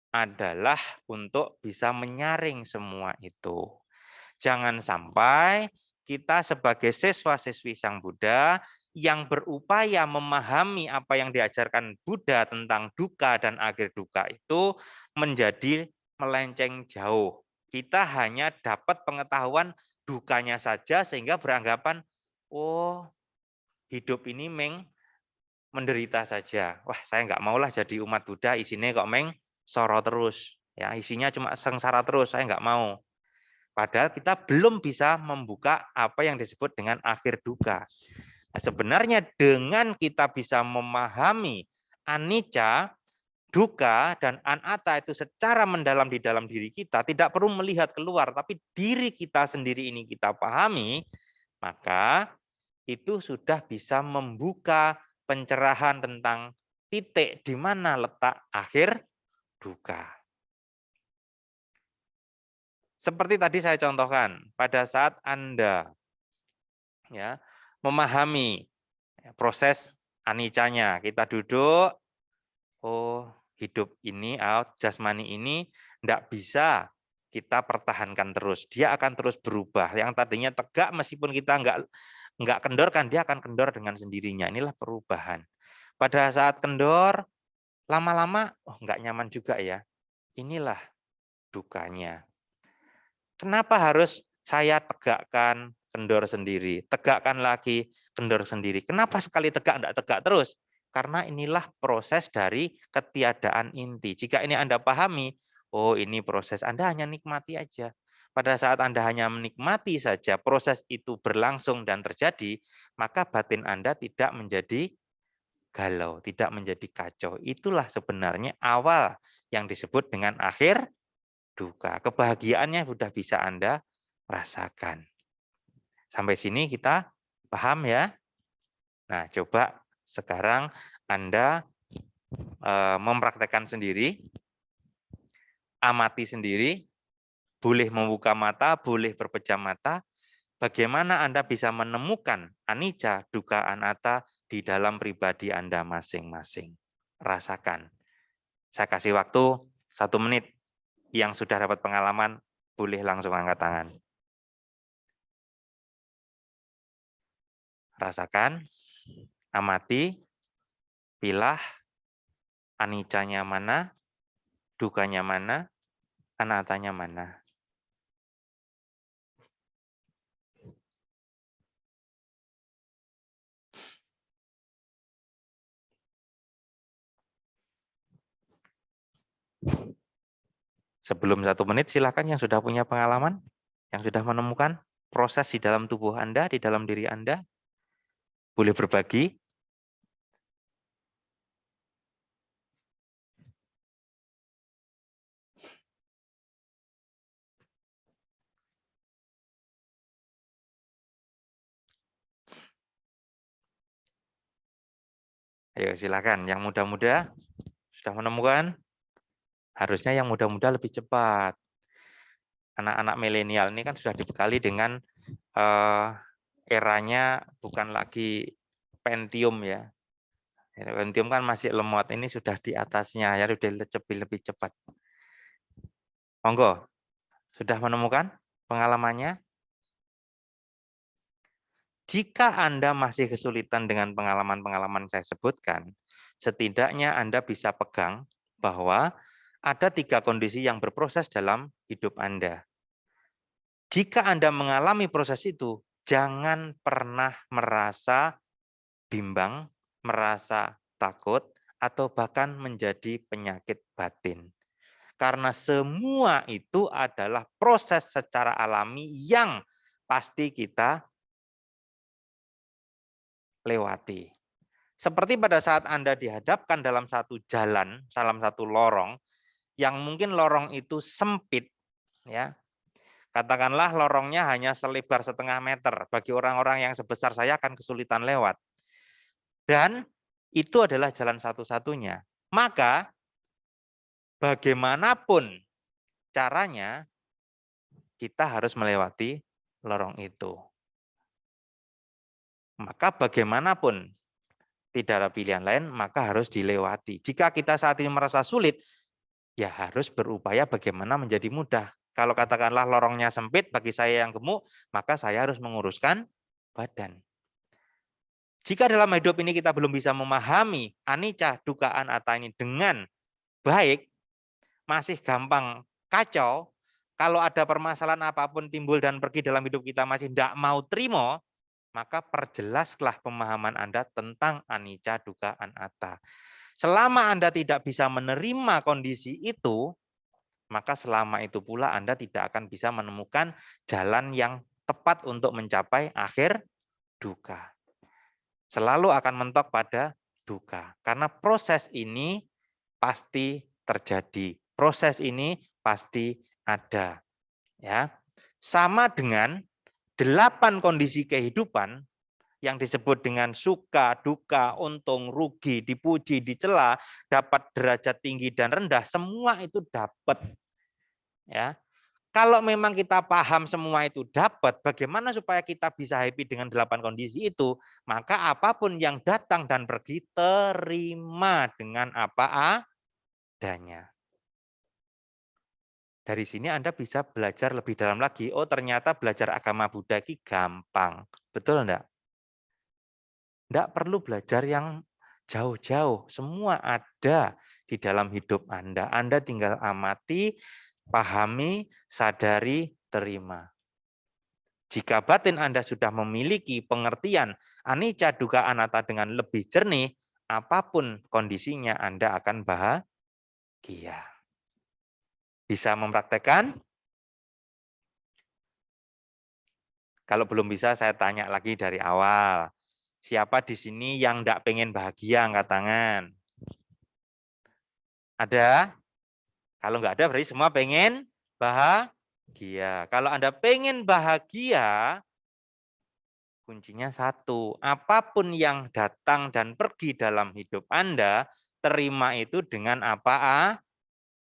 adalah untuk bisa menyaring semua itu. Jangan sampai kita sebagai siswa-siswi Sang Buddha yang berupaya memahami apa yang diajarkan Buddha tentang dukkha dan akhir dukkha itu menjadi melenceng jauh. Kita hanya dapat pengetahuan dukanya saja sehingga beranggapan, oh hidup ini menderita saja. Wah saya nggak maulah jadi umat Buddha isinya kok soro terus. Ya isinya cuma sengsara terus, saya nggak mau. Padahal kita belum bisa membuka apa yang disebut dengan akhir dukkha. Nah, sebenarnya dengan kita bisa memahami anicca, dukkha, dan anatta itu secara mendalam di dalam diri kita, tidak perlu melihat keluar, tapi diri kita sendiri ini kita pahami, maka itu sudah bisa membuka pencerahan tentang titik di mana letak akhir dukkha. Seperti tadi saya contohkan, pada saat Anda ya, memahami proses anicanya. Kita duduk, oh hidup ini, jasmani ini tidak bisa kita pertahankan terus. Dia akan terus berubah. Yang tadinya tegak meskipun kita nggak kendor kan, dia akan kendor dengan sendirinya. Inilah perubahan. Pada saat kendor, lama-lama nggak nyaman juga ya. Inilah dukanya. Kenapa harus saya tegakkan, kendor sendiri, tegakkan lagi, kendor sendiri? Kenapa sekali tegak, enggak tegak terus? Karena inilah proses dari ketiadaan inti. Jika ini Anda pahami, oh ini proses, Anda hanya nikmati aja. Pada saat Anda hanya menikmati saja, proses itu berlangsung dan terjadi, maka batin Anda tidak menjadi galau, tidak menjadi kacau. Itulah sebenarnya awal yang disebut dengan akhir duka. Kebahagiaannya sudah bisa Anda rasakan. Sampai sini kita paham ya? Nah, coba sekarang Anda mempraktekkan sendiri, amati sendiri, boleh membuka mata, boleh berpejam mata, bagaimana Anda bisa menemukan anicca, dukkha, anatta di dalam pribadi Anda masing-masing. Rasakan. Saya kasih waktu 1 menit. Yang sudah dapat pengalaman, boleh langsung angkat tangan. Rasakan, amati, pilah, aniccanya mana, dukkanya mana, anattanya mana. Sebelum 1 menit, silakan yang sudah punya pengalaman, yang sudah menemukan proses di dalam tubuh Anda, di dalam diri Anda, boleh berbagi. Ayo silakan, yang muda-muda sudah menemukan, harusnya yang muda-muda lebih cepat. Anak-anak milenial ini kan sudah dibekali dengan eranya bukan lagi Pentium ya. Pentium kan masih lemot, ini sudah di atasnya, ya sudah lebih cepat. Monggo, sudah menemukan pengalamannya? Jika Anda masih kesulitan dengan pengalaman-pengalaman saya sebutkan, setidaknya Anda bisa pegang bahwa ada 3 kondisi yang berproses dalam hidup Anda. Jika Anda mengalami proses itu, jangan pernah merasa bimbang, merasa takut, atau bahkan menjadi penyakit batin. Karena semua itu adalah proses secara alami yang pasti kita lewati. Seperti pada saat Anda dihadapkan dalam satu jalan, dalam satu lorong, yang mungkin lorong itu sempit, ya. Katakanlah lorongnya hanya selebar 0,5 meter. Bagi orang-orang yang sebesar saya akan kesulitan lewat. Dan itu adalah jalan satu-satunya. Maka bagaimanapun caranya, kita harus melewati lorong itu. Maka bagaimanapun tidak ada pilihan lain, maka harus dilewati. Jika kita saat ini merasa sulit, ya harus berupaya bagaimana menjadi mudah. Kalau katakanlah lorongnya sempit, bagi saya yang gemuk, maka saya harus menguruskan badan. Jika dalam hidup ini kita belum bisa memahami anicca, dukkha, anatta ini dengan baik, masih gampang kacau, kalau ada permasalahan apapun timbul dan pergi dalam hidup kita masih tidak mau terima, maka perjelaslah pemahaman Anda tentang anicca, dukkha, anatta. Selama Anda tidak bisa menerima kondisi itu, maka selama itu pula Anda tidak akan bisa menemukan jalan yang tepat untuk mencapai akhir dukkha. Selalu akan mentok pada dukkha. Karena proses ini pasti terjadi. Proses ini pasti ada. Ya. Sama dengan 8 kondisi kehidupan yang disebut dengan suka, duka, untung, rugi, dipuji, dicela, dapat derajat tinggi dan rendah, semua itu dapat. Ya. Kalau memang kita paham semua itu dapat, bagaimana supaya kita bisa happy dengan 8 kondisi itu? Maka apapun yang datang dan pergi, terima dengan apa adanya. Dari sini Anda bisa belajar lebih dalam lagi. Oh, ternyata belajar agama Buddha ini gampang. Betul enggak? Enggak perlu belajar yang jauh-jauh. Semua ada di dalam hidup Anda. Anda tinggal amati, pahami, sadari, terima. Jika batin Anda sudah memiliki pengertian anicca, dukkha, anatta dengan lebih jernih, apapun kondisinya Anda akan bahagia. Bisa mempraktekkan? Kalau belum bisa, saya tanya lagi dari awal. Siapa di sini yang enggak pengen bahagia, angkat tangan? Ada? Kalau enggak ada, berarti semua pengen bahagia. Kalau Anda pengen bahagia, kuncinya satu. Apapun yang datang dan pergi dalam hidup Anda, terima itu dengan apa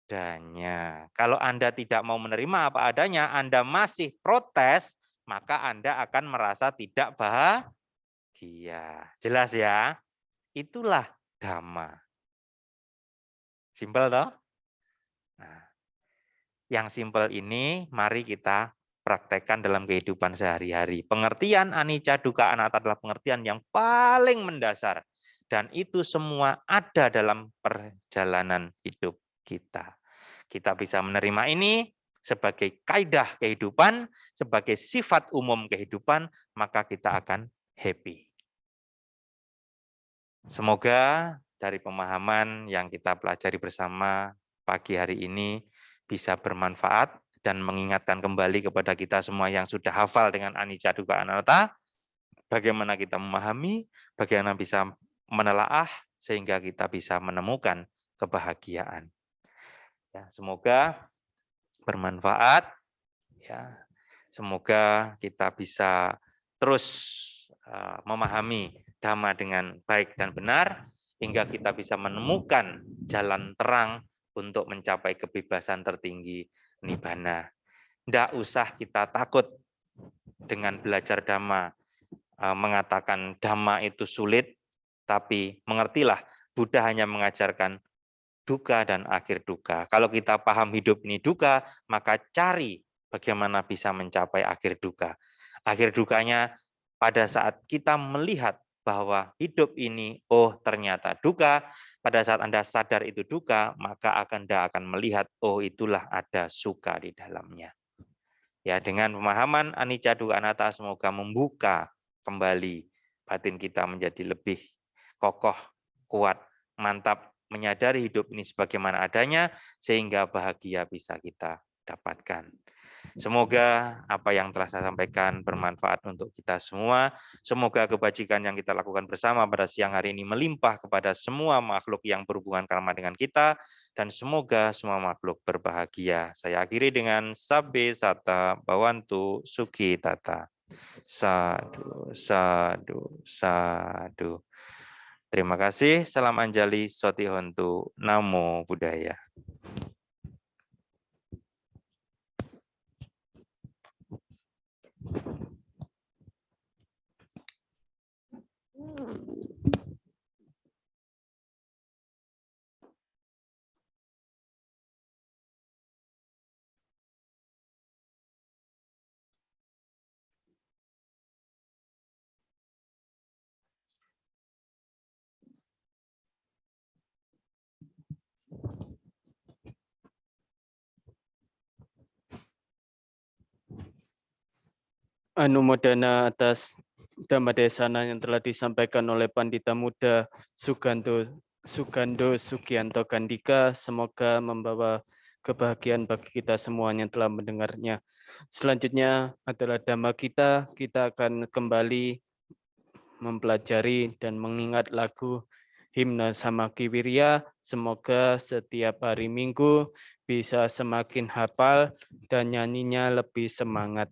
adanya. Kalau Anda tidak mau menerima apa adanya, Anda masih protes, maka Anda akan merasa tidak bahagia. Jelas ya? Itulah Dhamma. Simpel toh? Nah, yang simpel ini mari kita praktekkan dalam kehidupan sehari-hari. Pengertian anicca, dukkha, anatta adalah pengertian yang paling mendasar. Dan itu semua ada dalam perjalanan hidup kita. Kita bisa menerima ini sebagai kaidah kehidupan, sebagai sifat umum kehidupan, maka kita akan happy. Semoga dari pemahaman yang kita pelajari bersama pagi hari ini bisa bermanfaat dan mengingatkan kembali kepada kita semua yang sudah hafal dengan anicca, dukkha, anatta, bagaimana kita memahami, bagaimana bisa menelaah, sehingga kita bisa menemukan kebahagiaan. Ya, semoga bermanfaat. Ya, semoga kita bisa terus memahami Dhamma dengan baik dan benar, hingga kita bisa menemukan jalan terang untuk mencapai kebebasan tertinggi Nibbana. Tidak usah kita takut dengan belajar Dhamma, mengatakan Dhamma itu sulit, tapi mengertilah Buddha hanya mengajarkan duka dan akhir duka. Kalau kita paham hidup ini duka, maka cari bagaimana bisa mencapai akhir duka. Akhir dukanya pada saat kita melihat bahwa hidup ini, oh ternyata duka, pada saat Anda sadar itu duka, maka Anda akan melihat, oh itulah ada suka di dalamnya. Ya, dengan pemahaman anicca, dukkha, anatta, semoga membuka kembali batin kita menjadi lebih kokoh, kuat, mantap, menyadari hidup ini sebagaimana adanya, sehingga bahagia bisa kita dapatkan. Semoga apa yang telah saya sampaikan bermanfaat untuk kita semua. Semoga kebajikan yang kita lakukan bersama pada siang hari ini melimpah kepada semua makhluk yang berhubungan karma dengan kita, dan semoga semua makhluk berbahagia. Saya akhiri dengan Sabbe Sata Bhavantu Sukhi Tata. Sadu, sadu, sadu. Terima kasih. Salam Anjali Sotihontu. Namo Buddhaya. Anumodana atas Dhammadesana yang telah disampaikan oleh Pandita Muda Sugando Sugianto Gandika, semoga membawa kebahagiaan bagi kita semua yang telah mendengarnya. Selanjutnya adalah Dhamma kita akan kembali mempelajari dan mengingat lagu Himna Samaki Wirya. Semoga setiap hari Minggu bisa semakin hafal dan nyanyinya lebih semangat.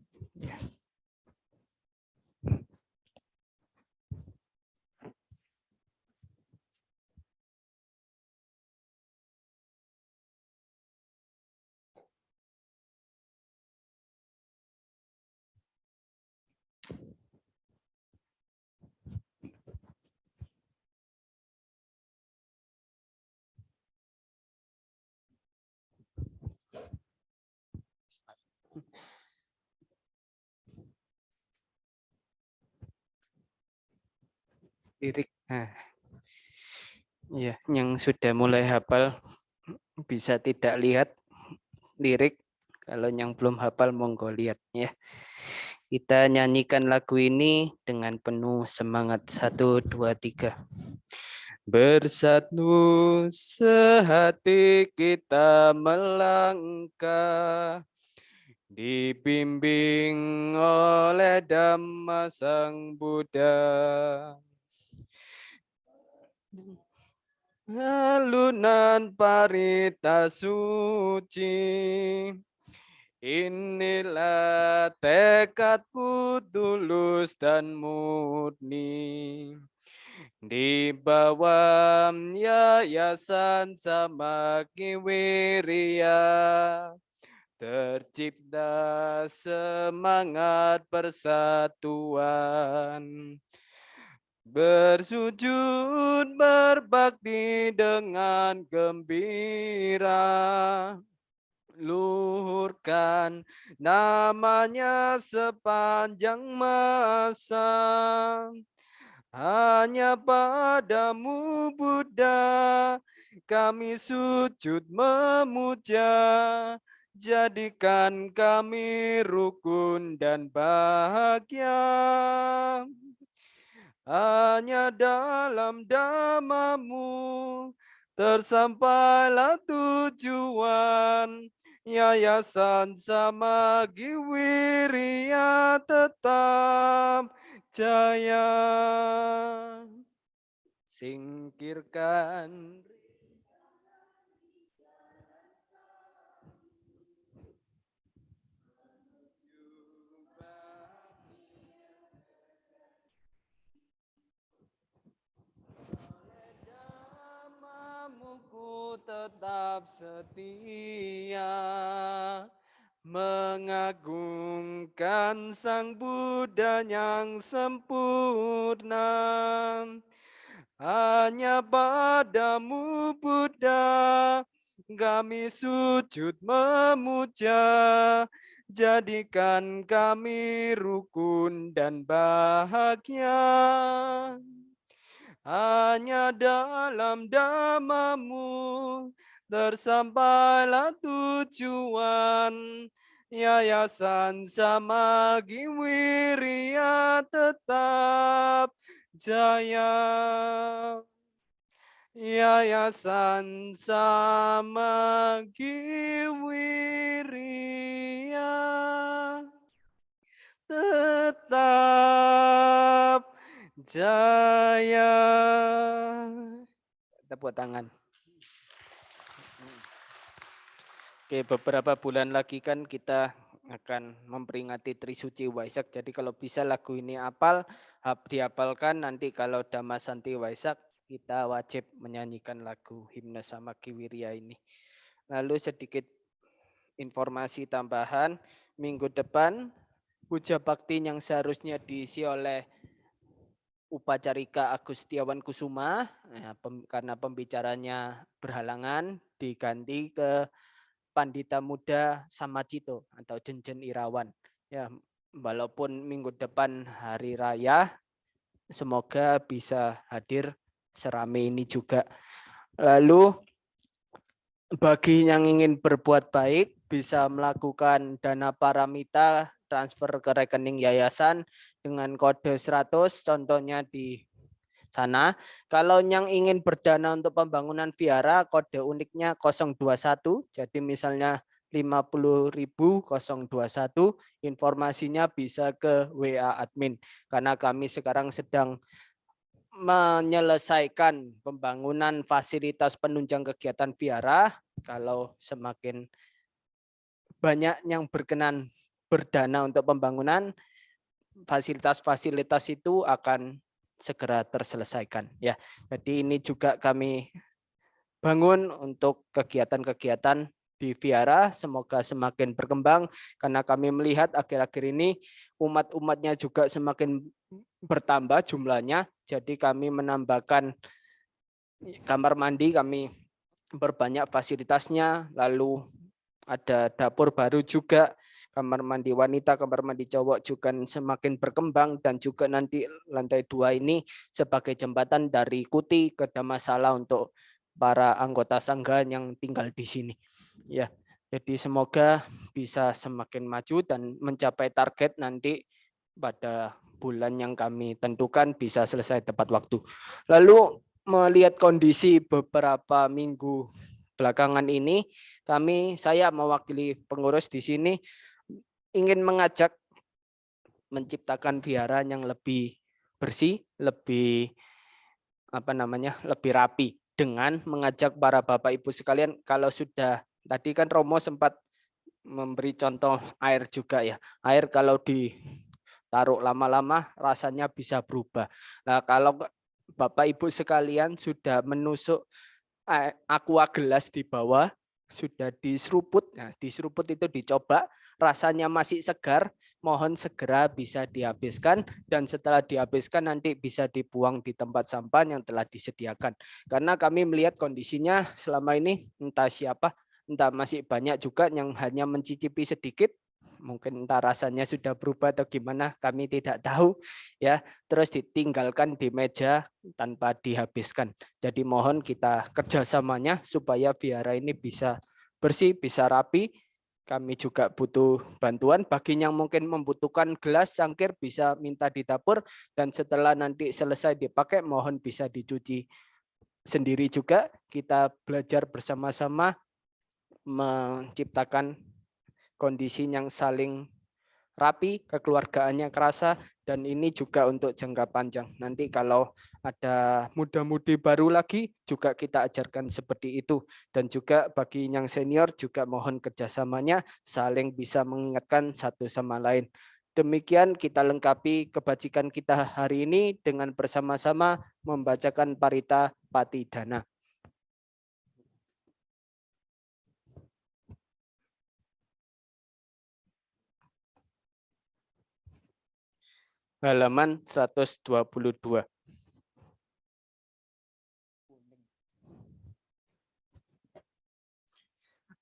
Lirik. Nah, ya, yang sudah mulai hafal bisa tidak lihat lirik. Kalau yang belum hafal monggo lihat ya. Kita nyanyikan lagu ini dengan penuh semangat. 1, 2, 3. Bersatu sehati kita melangkah, dibimbing oleh Dhamma Sang Buddha. Alunan parita suci, inilah tekadku tulus dan murni. Di bawah Yayasan Samaki Wirya, tercipta semangat persatuan. Bersujud berbakti dengan gembira, luhurkan namanya sepanjang masa. Hanya padamu Buddha kami sujud memuja, jadikan kami rukun dan bahagia. Hanya dalam Dhammamu tersampailah tujuan. Yayasan Samagi Wirya tetap jaya. Singkirkan Dhammamu tetap setia, mengagungkan Sang Buddha yang sempurna. Hanya padamu Buddha kami sujud memuja, jadikan kami rukun dan bahagia. Hanya dalam Dhammamu tersampailah tujuan. Yayasan Samagi Wirya tetap jaya. Yayasan Samagi Wirya tetap jaya. Tepuk tangan. Oke, beberapa bulan lagi kan kita akan memperingati Trisuci Waisak. Jadi kalau bisa lagu ini dihafalkan, nanti kalau Dhammasanti Waisak kita wajib menyanyikan lagu Himne Samagi Wirya ini. Lalu sedikit informasi tambahan, minggu depan puja bakti yang seharusnya diisi oleh Upacarika Agustiawan Kusuma, karena pembicaranya berhalangan, diganti ke Pandita Muda Samacito atau Jenjen Irawan. Ya, walaupun minggu depan hari raya, semoga bisa hadir serame ini juga. Lalu bagi yang ingin berbuat baik bisa melakukan dana paramita transfer ke rekening yayasan dengan kode 100, contohnya di sana. Kalau yang ingin berdana untuk pembangunan vihara, kode uniknya 021. Jadi misalnya 50.000 021, informasinya bisa ke WA admin. Karena kami sekarang sedang menyelesaikan pembangunan fasilitas penunjang kegiatan vihara. Kalau semakin banyak yang berkenan berdana untuk pembangunan, fasilitas-fasilitas itu akan segera terselesaikan ya. Jadi ini juga kami bangun untuk kegiatan-kegiatan di vihara, semoga semakin berkembang karena kami melihat akhir-akhir ini umat-umatnya juga semakin bertambah jumlahnya. Jadi kami menambahkan kamar mandi, kami berbanyak fasilitasnya, lalu ada dapur baru juga. kamar mandi wanita, kamar mandi cowok juga semakin berkembang, dan juga nanti lantai 2 ini sebagai jembatan dari Kuti ke Damansala untuk para anggota sangga yang tinggal di sini. Ya, jadi semoga bisa semakin maju dan mencapai target nanti pada bulan yang kami tentukan bisa selesai tepat waktu. Lalu melihat kondisi beberapa minggu belakangan ini, saya mewakili pengurus di sini ingin mengajak menciptakan vihara yang lebih bersih, lebih lebih rapi, dengan mengajak para Bapak Ibu sekalian. Kalau sudah tadi kan Romo sempat memberi contoh air juga ya. Air kalau ditaruh lama-lama rasanya bisa berubah. Nah, kalau Bapak Ibu sekalian sudah menusuk aqua gelas di bawah, sudah diseruput. Nah, diseruput itu dicoba, rasanya masih segar, mohon segera bisa dihabiskan, dan setelah dihabiskan nanti bisa dibuang di tempat sampah yang telah disediakan. Karena kami melihat kondisinya selama ini entah siapa, entah masih banyak juga yang hanya mencicipi sedikit, mungkin entah rasanya sudah berubah atau gimana, kami tidak tahu ya, terus ditinggalkan di meja tanpa dihabiskan. Jadi mohon kita kerjasamanya supaya vihara ini bisa bersih, bisa rapi. Kami juga butuh bantuan bagi yang mungkin membutuhkan gelas cangkir, bisa minta di dapur, dan setelah nanti selesai dipakai mohon bisa dicuci sendiri juga. Kita belajar bersama-sama menciptakan kondisi yang saling rapi, kekeluargaannya kerasa, dan ini juga untuk jangka panjang. Nanti kalau ada muda-mudi baru lagi juga kita ajarkan seperti itu. Dan juga bagi yang senior juga mohon kerjasamanya, saling bisa mengingatkan satu sama lain. Demikian kita lengkapi kebajikan kita hari ini dengan bersama-sama membacakan Parita Patidana. Halaman 122.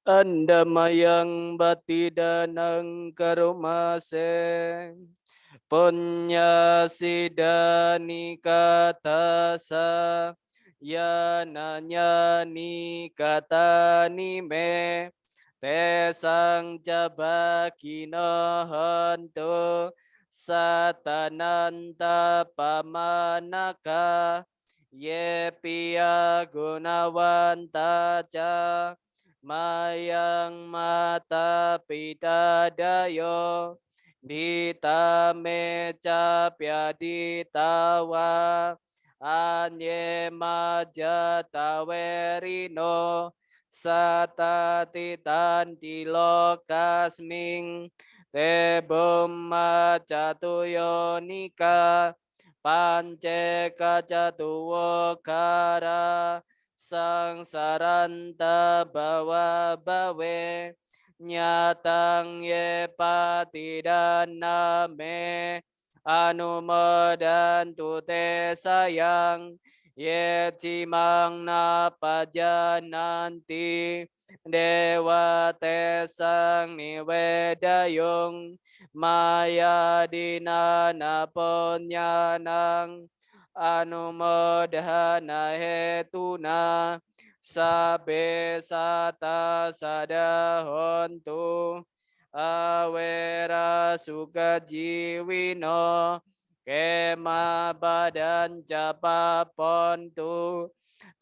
Andamayang batidanang karumase punya sidani katasa ya nanya ni kata ni me tesang jabakina hantu satananta pamanaka ye pia gunawanta ca mayang mata pitadayo dita meca piaditawa anye majatawerino satatitan tilokasming tebum macatuyonika panceka catuwokara sang saranta bawa bawe nyatang ye patidana me anumodan tute sayang ye cimang na pajananti dewa tesang niwedayong maya dinana ponyanang anumodhana hetuna sabe sata sadahontu awera sukajiwino kema badan capapontu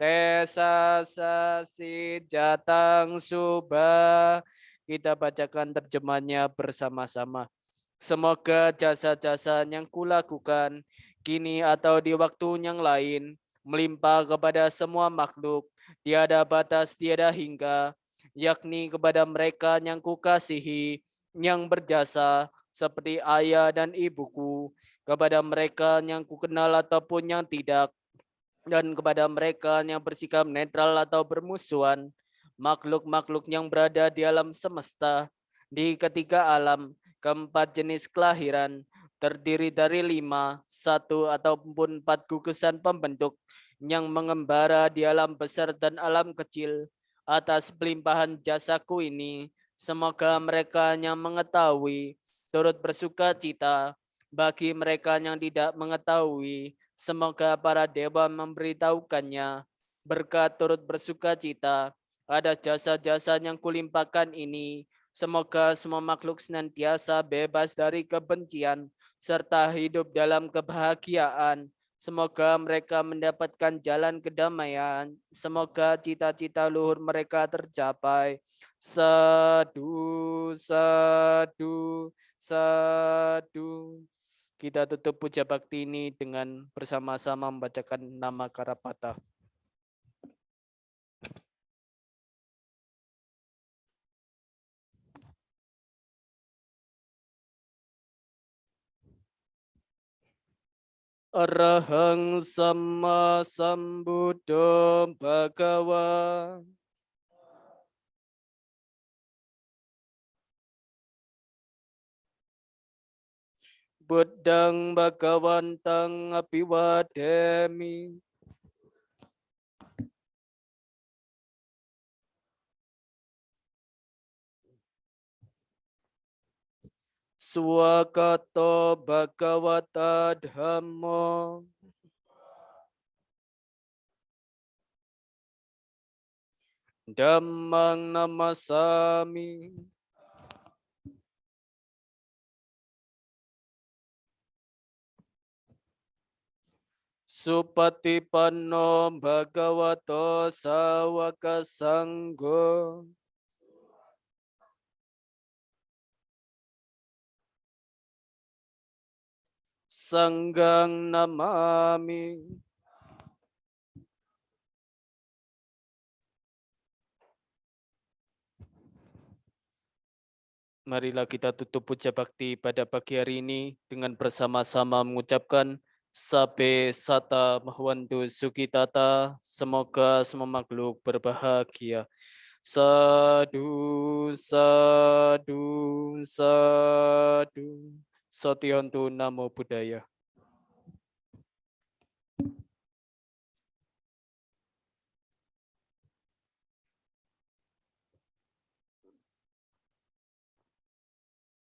tesa sasi jatang suba. Kita bacakan terjemahnya bersama-sama. Semoga jasa-jasa yang kulakukan kini atau di waktu yang lain melimpah kepada semua makhluk, tiada batas, tiada hingga, yakni kepada mereka yang kukasihi, yang berjasa seperti ayah dan ibuku, kepada mereka yang kukenal ataupun yang tidak, dan kepada mereka yang bersikap netral atau bermusuhan, makhluk-makhluk yang berada di alam semesta, di ketiga alam, keempat jenis kelahiran, terdiri dari 5, 1 ataupun 4 gugusan pembentuk yang mengembara di alam besar dan alam kecil. Atas pelimpahan jasaku ini, Semoga mereka yang mengetahui turut bersuka cita. Bagi mereka yang tidak mengetahui, semoga para dewa memberitahukannya. Berkat turut bersuka cita, ada jasa-jasa yang kulimpahkan ini. Semoga semua makhluk senantiasa bebas dari kebencian, serta hidup dalam kebahagiaan. Semoga mereka mendapatkan jalan kedamaian. Semoga cita-cita luhur mereka tercapai. Sadu, sadu, sadu. Kita tutup puja bakti ini dengan bersama-sama membacakan nama Karapata. Arahang sama sambuddho bhagawa. Buddhang bhagawantang abhiwademi. Swakato bhagawata dhammo. Dhammang namasami. Supatipanno bhagavato sawaka sanggo. Sanggang namami. Marilah kita tutup puja bakti pada pagi hari ini dengan bersama-sama mengucapkan Sabe Sata Mahwantu Sukitata, semoga semua makhluk berbahagia. Sadu, sadu, sadu. Sotiontu Namo Buddhaya.